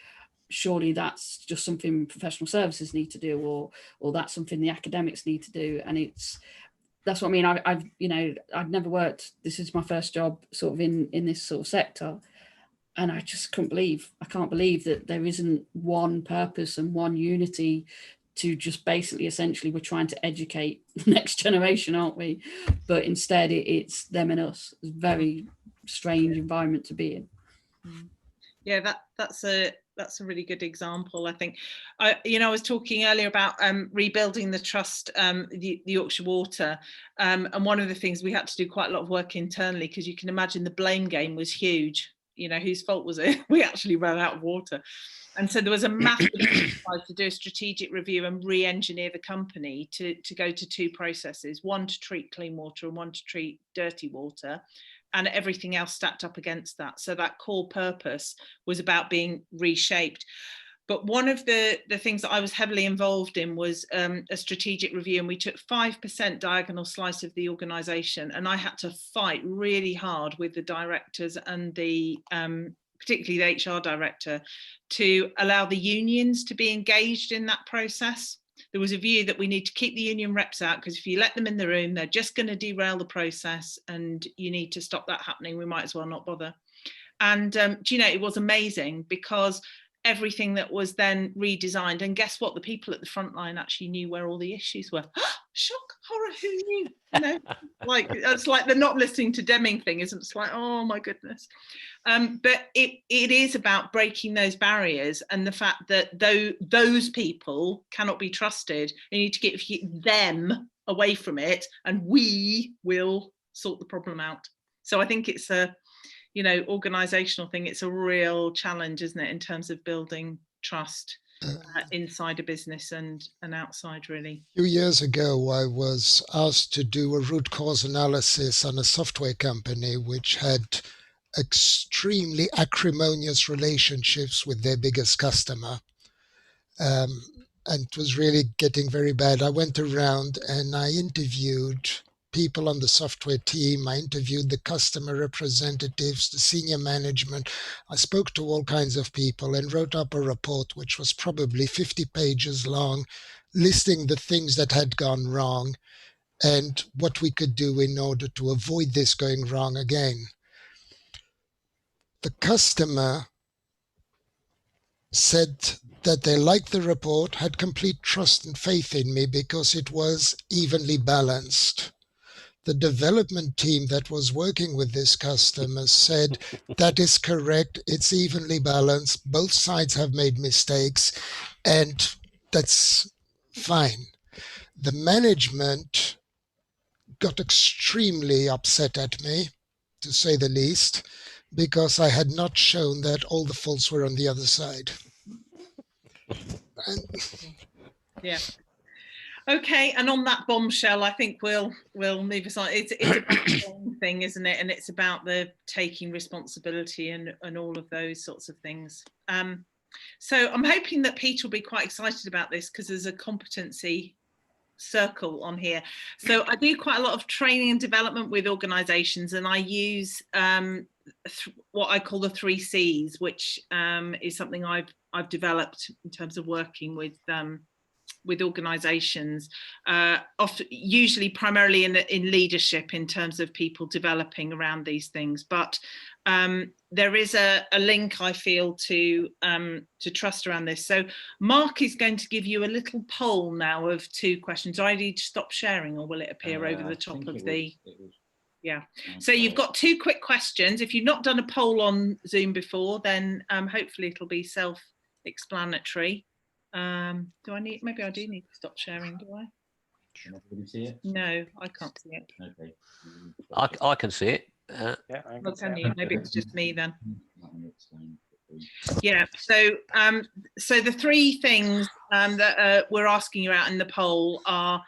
Surely that's just something professional services need to do, or that's something the academics need to do. And that's what I mean. I've never worked, this is my first job sort of in this sort of sector. And I just can't believe that there isn't one purpose and one unity to just basically, essentially, we're trying to educate the next generation, aren't we? But instead it's them and us. It's a very strange environment to be in. Yeah, that's a really good example, I think. I was talking earlier about rebuilding the trust, the Yorkshire Water, and one of the things we had to do quite a lot of work internally, because you can imagine the blame game was huge. You know, whose fault was it? We actually ran out of water. And so there was a massive exercise to do a strategic review and re-engineer the company to go to 2 processes, one to treat clean water and one to treat dirty water, and everything else stacked up against that. So that core purpose was about being reshaped. But one of the things that I was heavily involved in was a strategic review, and we took 5% diagonal slice of the organisation, and I had to fight really hard with the directors and the particularly the HR director, to allow the unions to be engaged in that process. There was a view that we need to keep the union reps out, because if you let them in the room, they're just going to derail the process, and you need to stop that happening. We might as well not bother. And do you know, it was amazing, because everything that was then redesigned, and guess what, the people at the front line actually knew where all the issues were. Shock, horror, who knew? You know, like, it's like the not listening to Deming thing, isn't it? It's like, oh my goodness. But it is about breaking those barriers, and the fact that those people cannot be trusted. You need to get them away from it, and we will sort the problem out. So I think it's a, you know, organizational thing. It's a real challenge, isn't it, in terms of building trust. inside a business and outside, really. A few years ago, I was asked to do a root cause analysis on a software company which had extremely acrimonious relationships with their biggest customer. And it was really getting very bad. I went around and I interviewed people on the software team. I interviewed the customer representatives, the senior management. I spoke to all kinds of people and wrote up a report, which was probably 50 pages long, listing the things that had gone wrong and what we could do in order to avoid this going wrong again. The customer said that they liked the report, had complete trust and faith in me because it was evenly balanced. The development team that was working with this customer said, that is correct, it's evenly balanced, both sides have made mistakes, and that's fine. The management got extremely upset at me, to say the least, because I had not shown that all the faults were on the other side. Yeah. Okay, and on that bombshell, I think we'll move us on. It's about the same thing, isn't it? And it's about the taking responsibility and all of those sorts of things. So I'm hoping that Peter will be quite excited about this because there's a competency circle on here. So I do quite a lot of training and development with organisations, and I use what I call the 3 C's, which is something I've developed in terms of working with organisations, often usually primarily in leadership in terms of people developing around these things. But there is a link, I feel, to trust around this. So Mark is going to give you a little poll now of 2 questions. Do I need to stop sharing, or will it appear over the top of the? Yeah. So you've got 2 quick questions. If you've not done a poll on Zoom before, then hopefully it'll be self-explanatory. Do I need? Maybe I do need to stop sharing. Do I? Can everybody see it? No, I can't see it. Okay. I can see it. Yeah, I can see you? Maybe it's just me then. Yeah. So the 3 things that we're asking you out in the poll are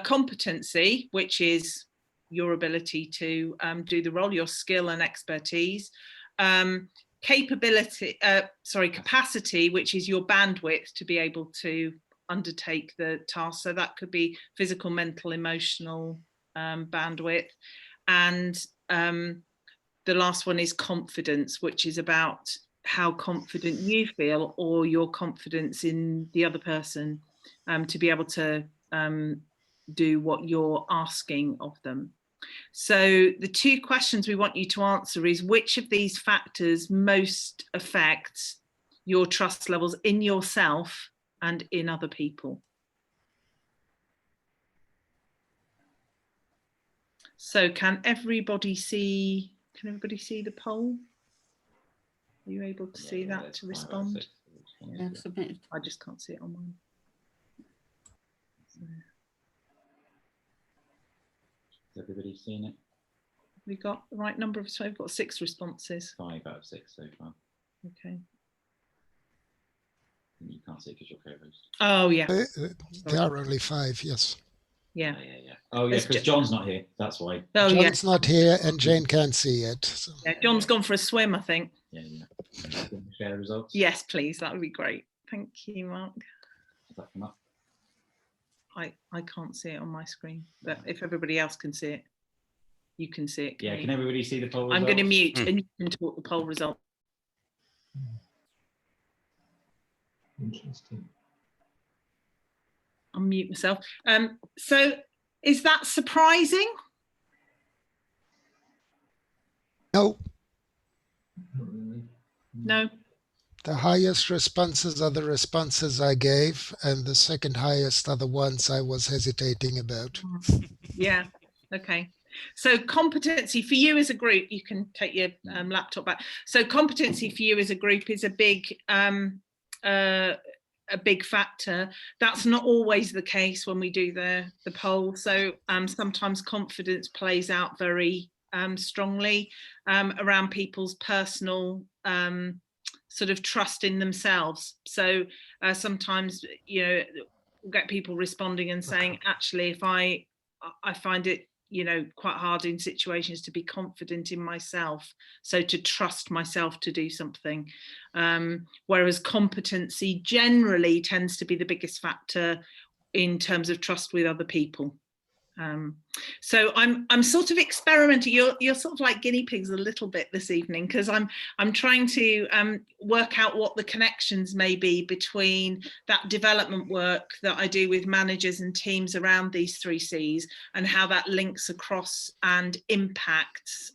competency, which is your ability to do the role, your skill and expertise. Capacity, which is your bandwidth to be able to undertake the task. So that could be physical, mental, emotional bandwidth. And the last one is confidence, which is about how confident you feel or your confidence in the other person to be able to do what you're asking of them. So the 2 questions we want you to answer is, which of these factors most affects your trust levels in yourself and in other people? So can everybody see the poll? Are you able to see that to respond? Yeah, submitted. I just can't see it on mine. So. Has everybody seen it? We got the right number of, so we've got 6 responses. 5 out of 6 so far. Okay. And you can't see it because you're co-host. Oh yeah. There are only 5, yes. Yeah. Oh yeah, because John's not here. That's why. Oh John's not here, and Jane can't see it. So. Yeah, John's gone for a swim, I think. Yeah. Can you share the results? Yes, please. That would be great. Thank you, Mark. Does that come up? I can't see it on my screen, but if everybody else can see it, you can see it. Yeah, can everybody see the poll results? I'm going to mute and you can talk the poll result. Interesting. I'll mute myself. So is that surprising? No. Not really. No. The highest responses are the responses I gave, and the second highest are the ones I was hesitating about. Yeah. Okay. So competency for you as a group, you can take your laptop back. So competency for you as a group is a big factor. That's not always the case when we do the poll. So sometimes confidence plays out very strongly around people's personal sort of trust in themselves. So sometimes, you know, we'll get people responding and saying, actually, if I find it, you know, quite hard in situations to be confident in myself, so to trust myself to do something, whereas competency generally tends to be the biggest factor in terms of trust with other people. So I'm sort of experimenting. You're sort of like guinea pigs a little bit this evening, because I'm trying to work out what the connections may be between that development work that I do with managers and teams around these 3 C's, and how that links across and impacts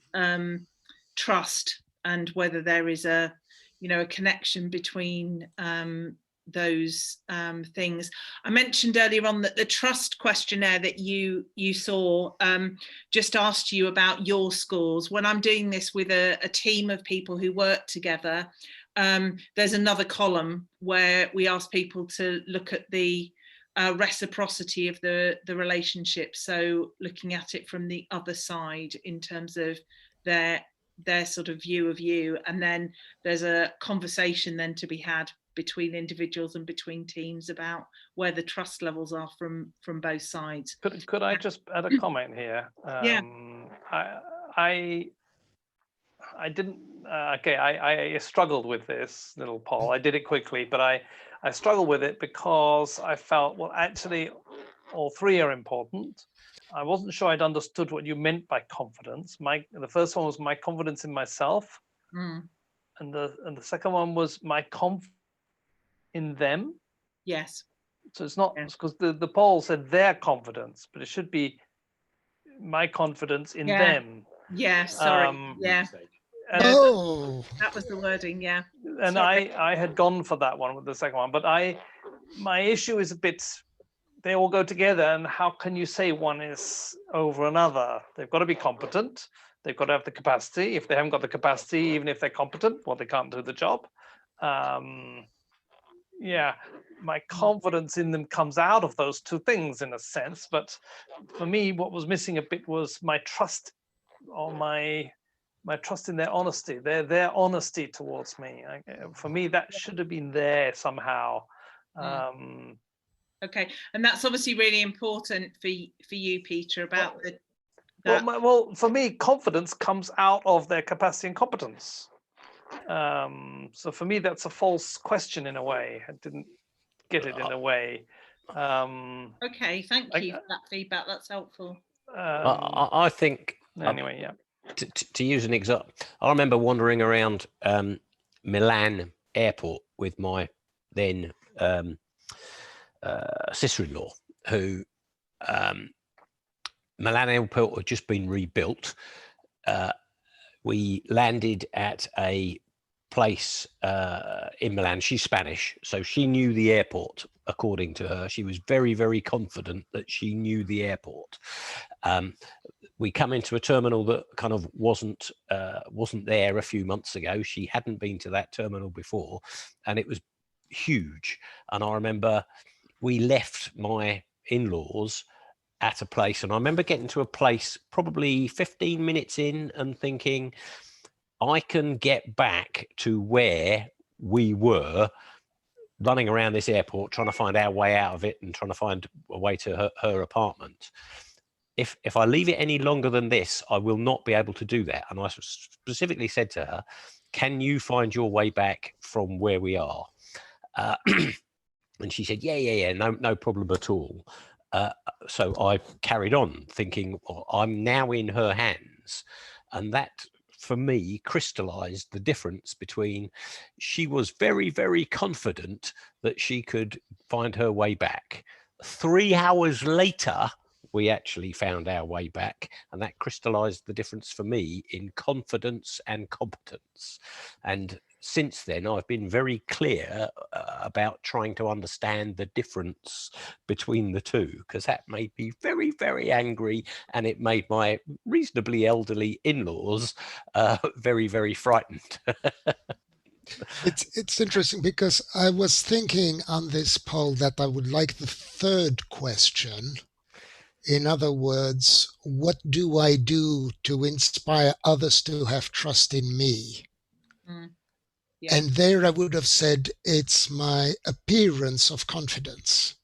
trust, and whether there is a, you know, a connection between those things. I mentioned earlier on that the trust questionnaire that you saw just asked you about your scores. When I'm doing this with a team of people who work together, there's another column where we ask people to look at the reciprocity of the relationship, so looking at it from the other side in terms of their sort of view of you, and then there's a conversation then to be had between individuals and between teams about where the trust levels are from both sides. Could I just add a comment here? Yeah. I didn't. Okay, I struggled with this little poll. I did it quickly, but I struggled with it because I felt, well, actually, all 3 are important. I wasn't sure I'd understood what you meant by confidence. The first one was my confidence in myself, and the second one was my confidence in them. Yes. So it's not, because the poll said their confidence, but it should be my confidence in them. Yeah, sorry. Yeah. Oh, that was the wording. Yeah. And I had gone for that one with the second one, but my issue is a bit, they all go together, and how can you say one is over another? They've got to be competent. They've got to have the capacity. If they haven't got the capacity, even if they're competent, well, they can't do the job. Yeah, my confidence in them comes out of those 2 things in a sense. But for me, what was missing a bit was my trust, or my trust in their honesty, their honesty towards me. For me, that should have been there somehow. Okay, and that's obviously really important for you, Peter, about well, for me, confidence comes out of their capacity and competence. So for me, that's a false question in a way. I didn't get it in a way. Okay, thank you for that feedback. That's helpful. I think. Anyway, yeah. To use an example, I remember wandering around Milan airport with my then sister-in-law, who Milan airport had just been rebuilt. We landed at a place in Milan. She's Spanish, so she knew the airport. According to her, she was very, very confident that she knew the airport. We come into a terminal that kind of wasn't there a few months ago. She hadn't been to that terminal before, and it was huge. And I remember we left my in-laws at a place, and I remember getting to a place probably 15 minutes in and thinking, I can get back to where we were, running around this airport trying to find our way out of it and trying to find a way to her apartment. If I leave it any longer than this, I will not be able to do that. And I specifically said to her, can you find your way back from where we are? And she said, yeah, no problem at all. So I carried on thinking, well, I'm now in her hands. And that, for me, crystallized the difference between she was very, very confident that she could find her way back. 3 hours later, we actually found our way back, and that crystallized the difference for me in confidence and competence. And since then, I've been very clear about trying to understand the difference between the two, because that made me very, very angry, and it made my reasonably elderly in-laws very, very frightened. It's interesting, because I was thinking on this poll that I would like the 3rd question. In other words, what do I do to inspire others to have trust in me? Yeah. And there I would have said it's my appearance of confidence,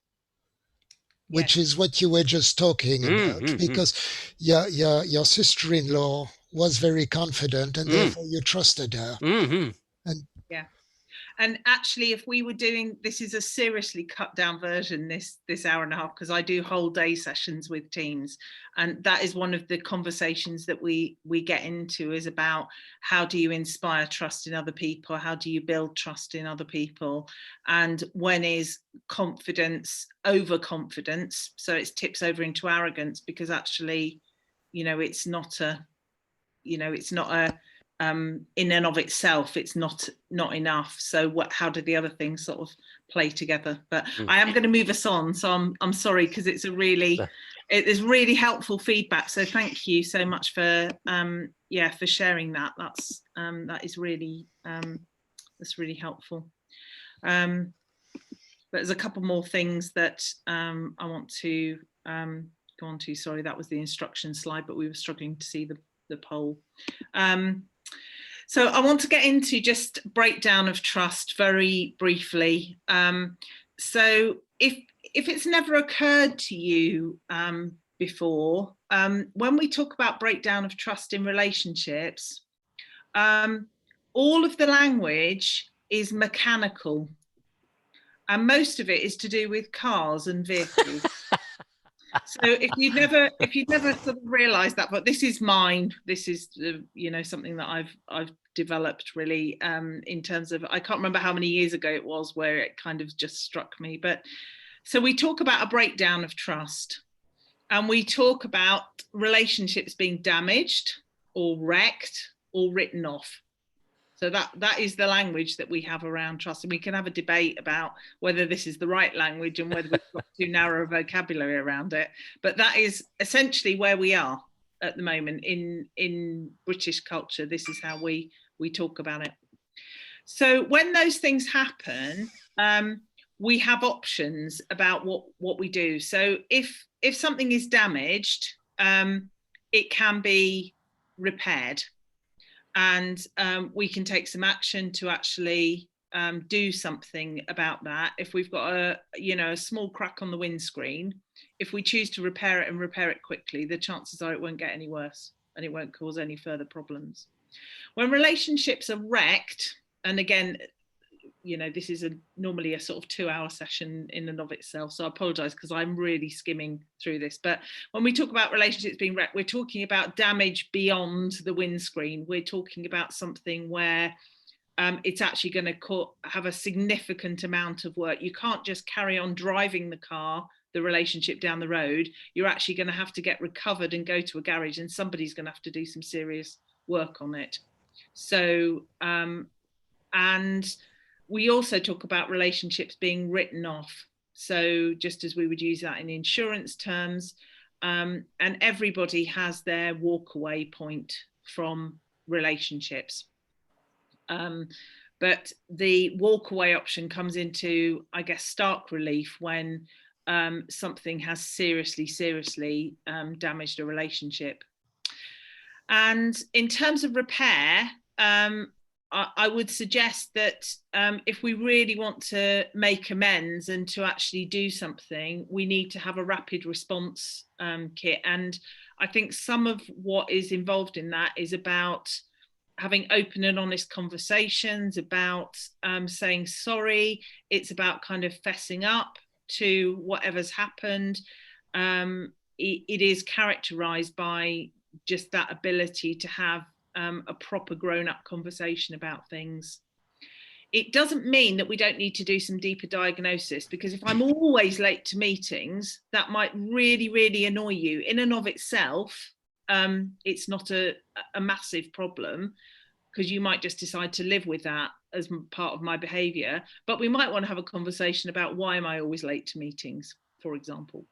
which is what you were just talking about, because your sister-in-law was very confident, and therefore you trusted her. And yeah. And actually, if we were doing, this is a seriously cut down version, this hour and a half, because I do whole day sessions with teams. And that is one of the conversations that we get into, is about how do you inspire trust in other people? How do you build trust in other people? And when is confidence overconfidence? So it's tips over into arrogance, because actually, it's not a, in and of itself, it's not enough. So how do the other things sort of play together? But I am going to move us on, so I'm sorry, because it is really helpful feedback. So thank you so much for for sharing that. That is really that's really helpful. But there's a couple more things that I want to go on to. Sorry, that was the instruction slide, but we were struggling to see the poll. So I want to get into just breakdown of trust very briefly. So if it's never occurred to you before, when we talk about breakdown of trust in relationships, all of the language is mechanical, and most of it is to do with cars and vehicles. So if you'd never sort of realised that, but this is mine. This is something that I've developed really in terms of, I can't remember how many years ago it was where it kind of just struck me. But so we talk about a breakdown of trust, and we talk about relationships being damaged or wrecked or written off. So that is the language that we have around trust. And we can have a debate about whether this is the right language and whether we've got too narrow a vocabulary around it. But that is essentially where we are at the moment in British culture. This is how we talk about it. So when those things happen, we have options about what we do. So if something is damaged, it can be repaired. And we can take some action to actually do something about that. If we've got a small crack on the windscreen, if we choose to repair it and repair it quickly, the chances are it won't get any worse and it won't cause any further problems. When relationships are wrecked, and again, this is normally a sort of 2-hour session in and of itself, so I apologize because I'm really skimming through this. But when we talk about relationships being wrecked, we're talking about damage beyond the windscreen. We're talking about something where it's actually going to have a significant amount of work. You can't just carry on driving the relationship down the road. You're actually going to have to get recovered and go to a garage, and somebody's going to have to do some serious work on it. So and we also talk about relationships being written off. So just as we would use that in insurance terms, and everybody has their walkaway point from relationships. But the walkaway option comes into, I guess, stark relief when something has seriously damaged a relationship. And in terms of repair, I would suggest that if we really want to make amends and to actually do something, we need to have a rapid response kit. And I think some of what is involved in that is about having open and honest conversations, about saying sorry. It's about kind of fessing up to whatever's happened. It is characterized by just that ability to have a proper grown-up conversation about things. It doesn't mean that we don't need to do some deeper diagnosis, because if I'm always late to meetings, that might really annoy you. In and of itself, it's not a massive problem, because you might just decide to live with that as part of my behavior. But we might want to have a conversation about, why am I always late to meetings, for example.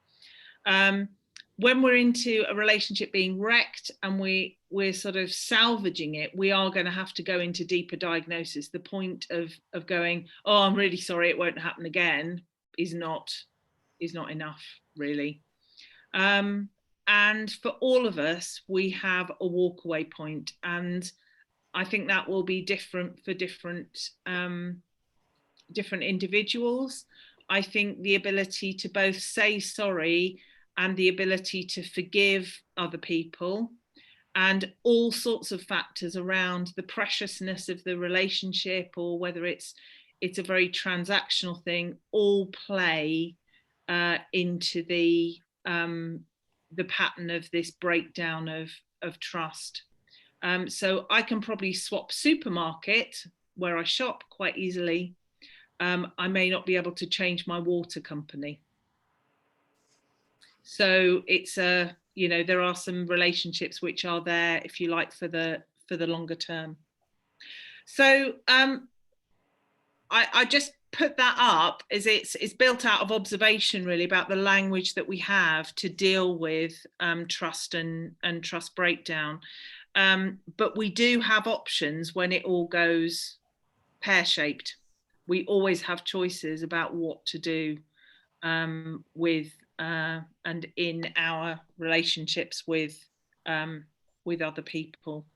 When we're into a relationship being wrecked and we're sort of salvaging it, we are going to have to go into deeper diagnosis. The point of going, oh, I'm really sorry, it won't happen again, is not enough, really. And for all of us, we have a walkaway point. And I think that will be different for different individuals. I think the ability to both say sorry and the ability to forgive other people, and all sorts of factors around the preciousness of the relationship, or whether it's a very transactional thing, all play into the pattern of this breakdown of trust. So I can probably swap supermarket where I shop quite easily. I may not be able to change my water company. So it's there are some relationships which are there, if you like, for the longer term. So I just put that up as it's built out of observation, really, about the language that we have to deal with trust and trust breakdown. But we do have options when it all goes pear-shaped. We always have choices about what to do with and in our relationships with other people.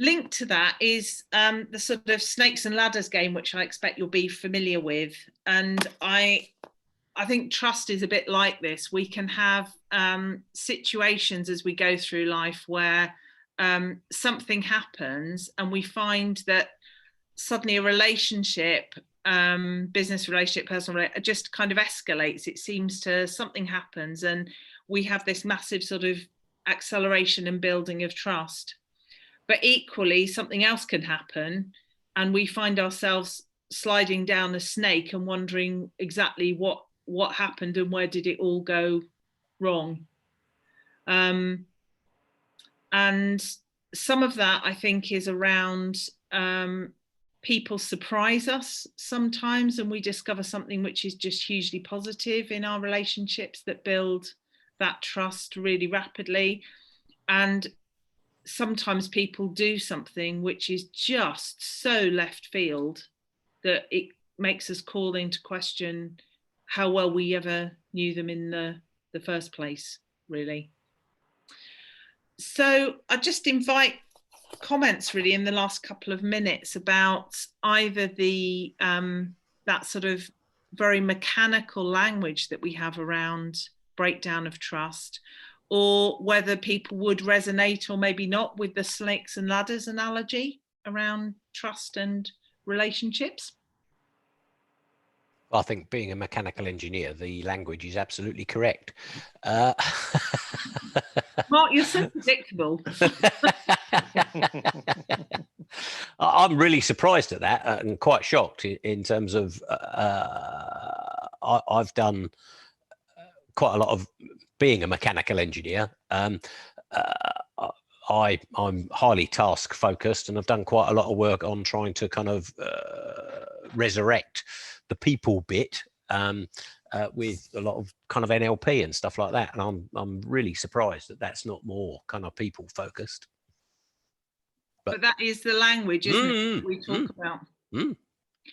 Linked to that is the sort of snakes and ladders game, which I expect you'll be familiar with. And I think trust is a bit like this. We can have situations as we go through life where something happens and we find that suddenly a relationship, business relationship, personal relationship, just kind of escalates. It seems to, something happens and we have this massive sort of acceleration and building of trust. But equally, something else can happen and we find ourselves sliding down a snake and wondering exactly what happened and where did it all go wrong. And some of that, I think, is around people surprise us sometimes and we discover something which is just hugely positive in our relationships that build that trust really rapidly. And sometimes people do something which is just so left field that it makes us call into question how well we ever knew them in the first place, really. So I just invite comments really in the last couple of minutes about either the that sort of very mechanical language that we have around breakdown of trust, or whether people would resonate or maybe not with the snakes and ladders analogy around trust and relationships. I think, being a mechanical engineer, the language is absolutely correct. Mark, you're so predictable. I'm really surprised at that and quite shocked in terms of I've done quite a lot of being a mechanical engineer. I'm highly task focused and I've done quite a lot of work on trying to kind of resurrect the people bit with a lot of kind of NLP and stuff like that. And I'm really surprised that that's not more kind of people focused. But that is the language, isn't it, we talk about.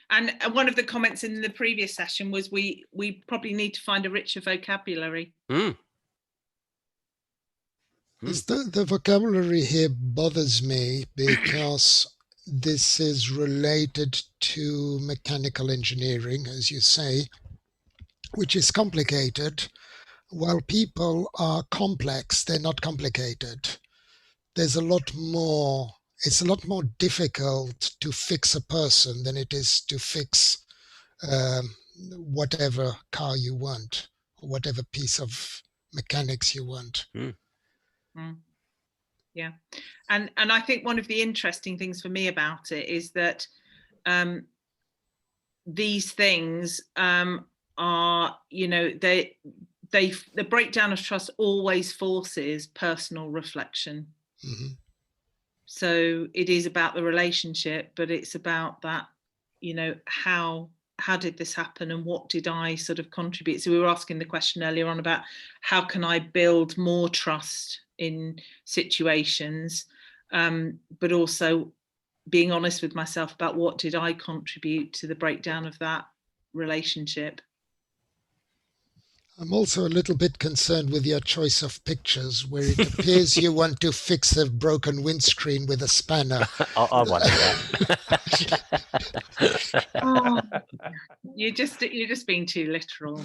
And one of the comments in the previous session was we probably need to find a richer vocabulary. The vocabulary here bothers me because this is related to mechanical engineering, as you say, which is complicated. While people are complex, they're not complicated. There's a lot more. It's a lot more difficult to fix a person than it is to fix whatever car you want, or whatever piece of mechanics you want. Yeah, and I think one of the interesting things for me about it is that these things are, the breakdown of trust always forces personal reflection. So it is about the relationship, but it's about that, how did this happen and what did I sort of contribute? So we were asking the question earlier on about how can I build more trust in situations, but also being honest with myself about what did I contribute to the breakdown of that relationship. I'm also a little bit concerned with your choice of pictures, where it appears you want to fix a broken windscreen with a spanner. I wonder that. Oh, you're just being too literal.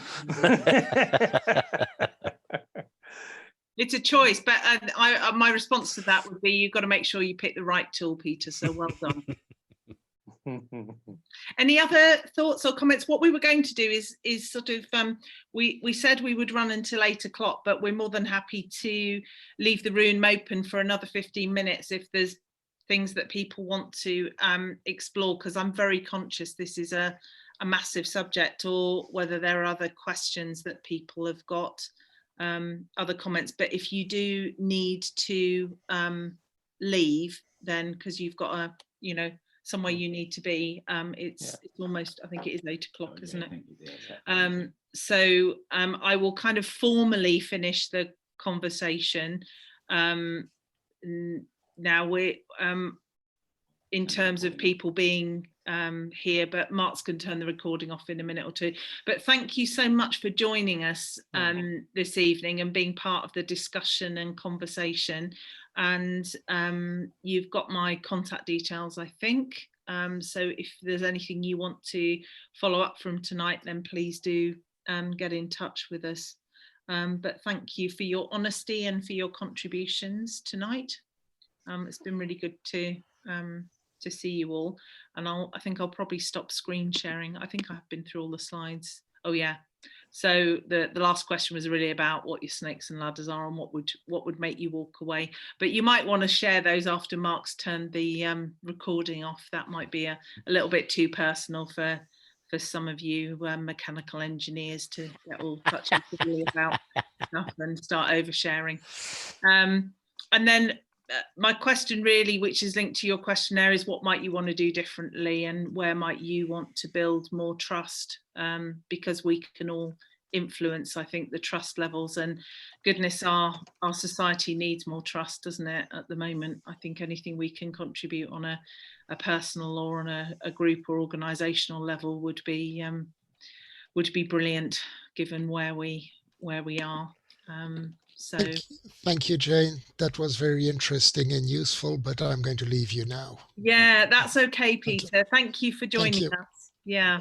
It's a choice, but my response to that would be you've got to make sure you pick the right tool, Peter. So well done. Any other thoughts or comments? What we were going to do is sort of we said we would run until 8 o'clock, but we're more than happy to leave the room open for another 15 minutes if there's things that people want to explore, because I'm very conscious this is a massive subject, or whether there are other questions that people have got, other comments. But if you do need to leave, then because you've got a, you know, somewhere you need to be, it's almost, I think it is 8 o'clock, isn't it? So I will kind of formally finish the conversation. Now we're in terms of people being here, but Mark's going to turn the recording off in a minute or two. But thank you so much for joining us this evening and being part of the discussion and conversation. And you've got my contact details, I think. So if there's anything you want to follow up from tonight, then please do get in touch with us. But thank you for your honesty and for your contributions tonight. It's been really good to see you all. And I think I'll probably stop screen sharing. I think I've been through all the slides. Oh yeah. So the last question was really about what your snakes and ladders are and what would make you walk away. But you might want to share those after Mark's turned the recording off. That might be a little bit too personal for some of you mechanical engineers to get all touchy about stuff and start oversharing. And then my question really, which is linked to your questionnaire, is what might you want to do differently and where might you want to build more trust, because we can all influence, I think, the trust levels, and goodness, our society needs more trust, doesn't it, at the moment? I think anything we can contribute on a personal or on a group or organisational level would be brilliant, given where we are. So thank you, Jane. That was very interesting and useful, but I'm going to leave you now. Yeah, that's okay, Peter. Thank you for joining us. Yeah.